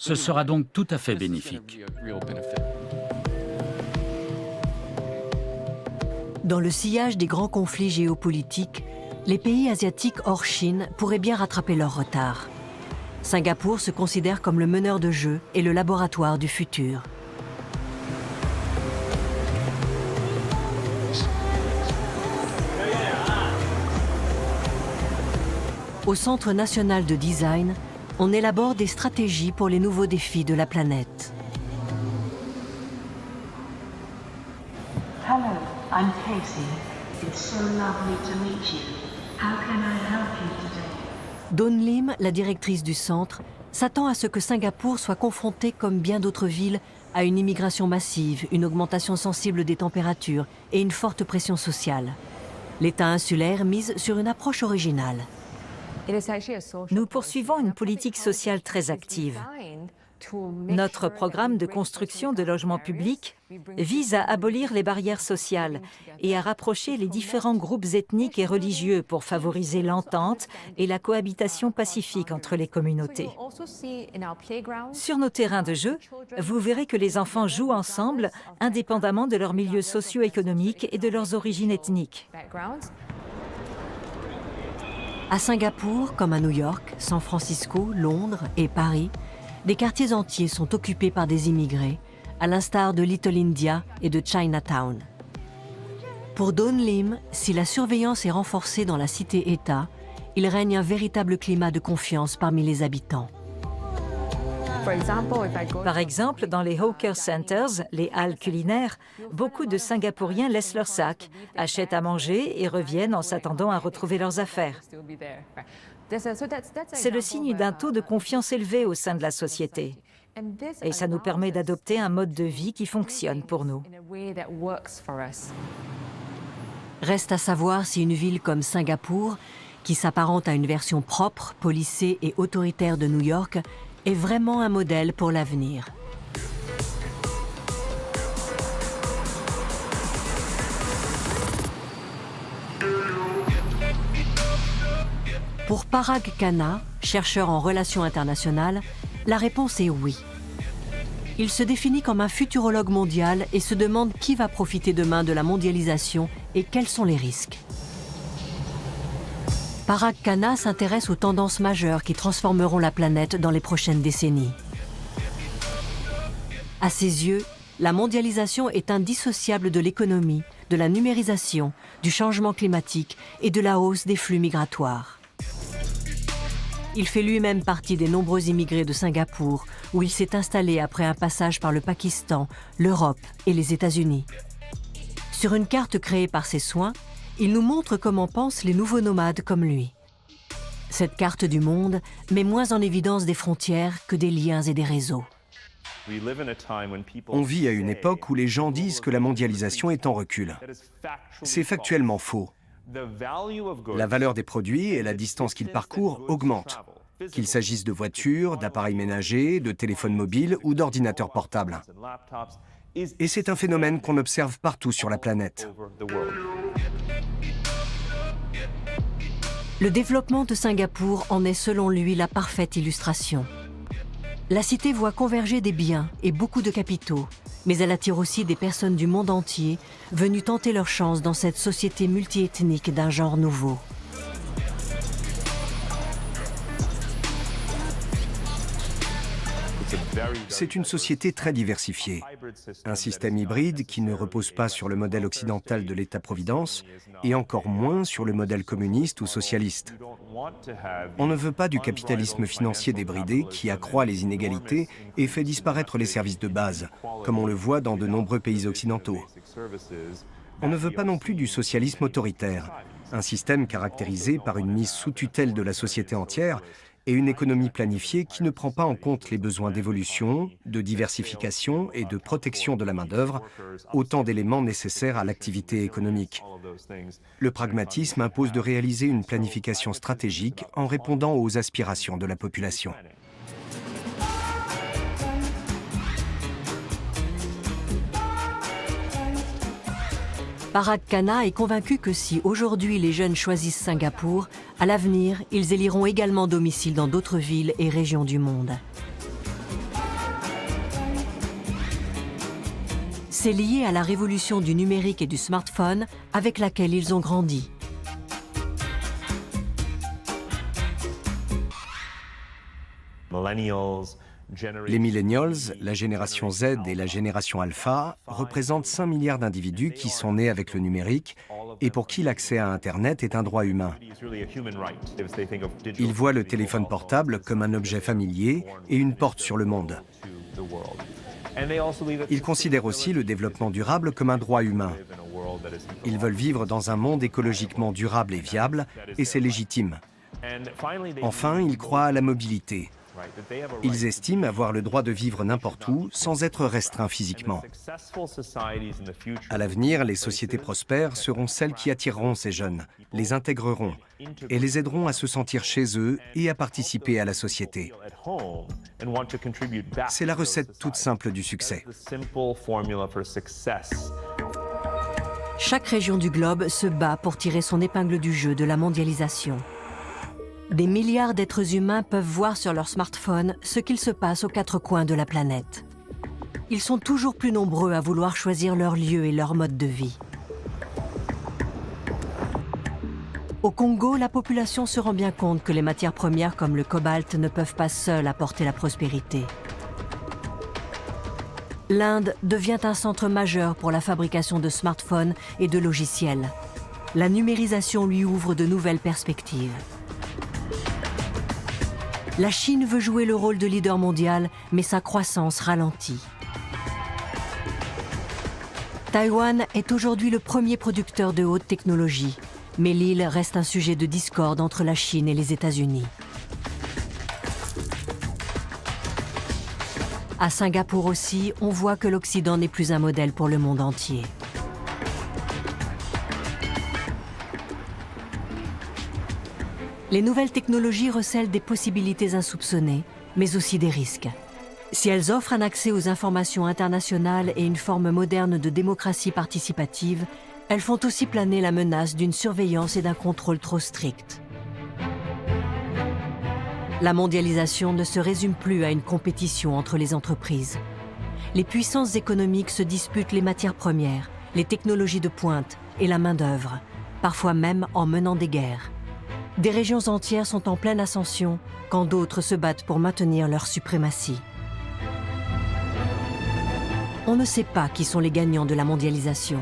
Ce sera donc tout à fait bénéfique. Dans le sillage des grands conflits géopolitiques, les pays asiatiques hors Chine pourraient bien rattraper leur retard. Singapour se considère comme le meneur de jeu et le laboratoire du futur. Au Centre national de design, on élabore des stratégies pour les nouveaux défis de la planète. Hello, I'm Casey. It's so lovely to meet you. How can I help you today? Dawn Lim, la directrice du centre, s'attend à ce que Singapour soit confronté, comme bien d'autres villes, à une immigration massive, une augmentation sensible des températures et une forte pression sociale. L'État insulaire mise sur une approche originale. Nous poursuivons une politique sociale très active. Notre programme de construction de logements publics vise à abolir les barrières sociales et à rapprocher les différents groupes ethniques et religieux pour favoriser l'entente et la cohabitation pacifique entre les communautés. Sur nos terrains de jeu, vous verrez que les enfants jouent ensemble indépendamment de leur milieu socio-économique et de leurs origines ethniques. À Singapour, comme à New York, San Francisco, Londres et Paris, des quartiers entiers sont occupés par des immigrés, à l'instar de Little India et de Chinatown. Pour Dawn Lim, si la surveillance est renforcée dans la cité-État, il règne un véritable climat de confiance parmi les habitants. Par exemple, dans les hawker centers, les halles culinaires, beaucoup de Singapouriens laissent leurs sacs, achètent à manger et reviennent en s'attendant à retrouver leurs affaires. C'est le signe d'un taux de confiance élevé au sein de la société. Et ça nous permet d'adopter un mode de vie qui fonctionne pour nous. Reste à savoir si une ville comme Singapour, qui s'apparente à une version propre, policée et autoritaire de New York, est vraiment un modèle pour l'avenir. Pour Parag Khanna, chercheur en relations internationales, la réponse est oui. Il se définit comme un futurologue mondial et se demande qui va profiter demain de la mondialisation et quels sont les risques. Parag Khanna s'intéresse aux tendances majeures qui transformeront la planète dans les prochaines décennies. À ses yeux, la mondialisation est indissociable de l'économie, de la numérisation, du changement climatique et de la hausse des flux migratoires. Il fait lui-même partie des nombreux immigrés de Singapour, où il s'est installé après un passage par le Pakistan, l'Europe et les États-Unis. Sur une carte créée par ses soins, il nous montre comment pensent les nouveaux nomades comme lui. Cette carte du monde met moins en évidence des frontières que des liens et des réseaux. On vit à une époque où les gens disent que la mondialisation est en recul. C'est factuellement faux. La valeur des produits et la distance qu'ils parcourent augmentent, qu'il s'agisse de voitures, d'appareils ménagers, de téléphones mobiles ou d'ordinateurs portables. Et c'est un phénomène qu'on observe partout sur la planète. Le développement de Singapour en est selon lui la parfaite illustration. La cité voit converger des biens et beaucoup de capitaux, mais elle attire aussi des personnes du monde entier venues tenter leur chance dans cette société multiethnique d'un genre nouveau. C'est une société très diversifiée. Un système hybride qui ne repose pas sur le modèle occidental de l'État-providence et encore moins sur le modèle communiste ou socialiste. On ne veut pas du capitalisme financier débridé qui accroît les inégalités et fait disparaître les services de base, comme on le voit dans de nombreux pays occidentaux. On ne veut pas non plus du socialisme autoritaire, un système caractérisé par une mise sous tutelle de la société entière et une économie planifiée qui ne prend pas en compte les besoins d'évolution, de diversification et de protection de la main-d'œuvre, autant d'éléments nécessaires à l'activité économique. Le pragmatisme impose de réaliser une planification stratégique en répondant aux aspirations de la population. Parag Khanna est convaincu que si aujourd'hui les jeunes choisissent Singapour, à l'avenir, ils éliront également domicile dans d'autres villes et régions du monde. C'est lié à la révolution du numérique et du smartphone avec laquelle ils ont grandi. Les millennials, la génération Z et la génération Alpha représentent 5 milliards d'individus qui sont nés avec le numérique et pour qui l'accès à Internet est un droit humain. Ils voient le téléphone portable comme un objet familier et une porte sur le monde. Ils considèrent aussi le développement durable comme un droit humain. Ils veulent vivre dans un monde écologiquement durable et viable, et c'est légitime. Enfin, ils croient à la mobilité. Ils estiment avoir le droit de vivre n'importe où sans être restreints physiquement. À l'avenir, les sociétés prospères seront celles qui attireront ces jeunes, les intégreront et les aideront à se sentir chez eux et à participer à la société. C'est la recette toute simple du succès. Chaque région du globe se bat pour tirer son épingle du jeu de la mondialisation. Des milliards d'êtres humains peuvent voir sur leur smartphone ce qu'il se passe aux quatre coins de la planète. Ils sont toujours plus nombreux à vouloir choisir leur lieu et leur mode de vie. Au Congo, la population se rend bien compte que les matières premières comme le cobalt ne peuvent pas seules apporter la prospérité. L'Inde devient un centre majeur pour la fabrication de smartphones et de logiciels. La numérisation lui ouvre de nouvelles perspectives. La Chine veut jouer le rôle de leader mondial, mais sa croissance ralentit. Taïwan est aujourd'hui le premier producteur de haute technologie, mais l'île reste un sujet de discorde entre la Chine et les États-Unis. À Singapour aussi, on voit que l'Occident n'est plus un modèle pour le monde entier. Les nouvelles technologies recèlent des possibilités insoupçonnées, mais aussi des risques. Si elles offrent un accès aux informations internationales et une forme moderne de démocratie participative, elles font aussi planer la menace d'une surveillance et d'un contrôle trop strict. La mondialisation ne se résume plus à une compétition entre les entreprises. Les puissances économiques se disputent les matières premières, les technologies de pointe et la main-d'œuvre, parfois même en menant des guerres. Des régions entières sont en pleine ascension, quand d'autres se battent pour maintenir leur suprématie. On ne sait pas qui sont les gagnants de la mondialisation,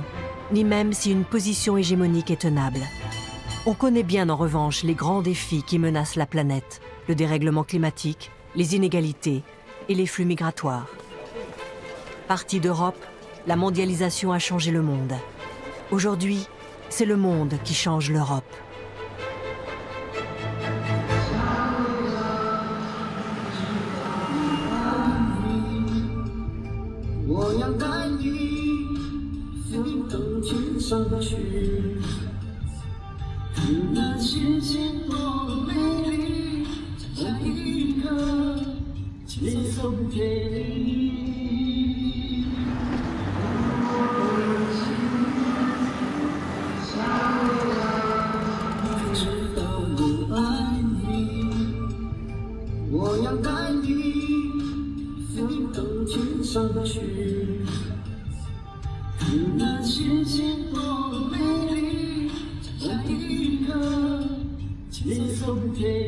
ni même si une position hégémonique est tenable. On connaît bien en revanche les grands défis qui menacent la planète, le dérèglement climatique, les inégalités et les flux migratoires. Partie d'Europe, la mondialisation a changé le monde. Aujourd'hui, c'est le monde qui change l'Europe. 要带你飞到天上去，看那世界多美丽，在一刻接送给你。知道我爱你，我要带你飞到天上去，看那世界多美丽，在一刻接送给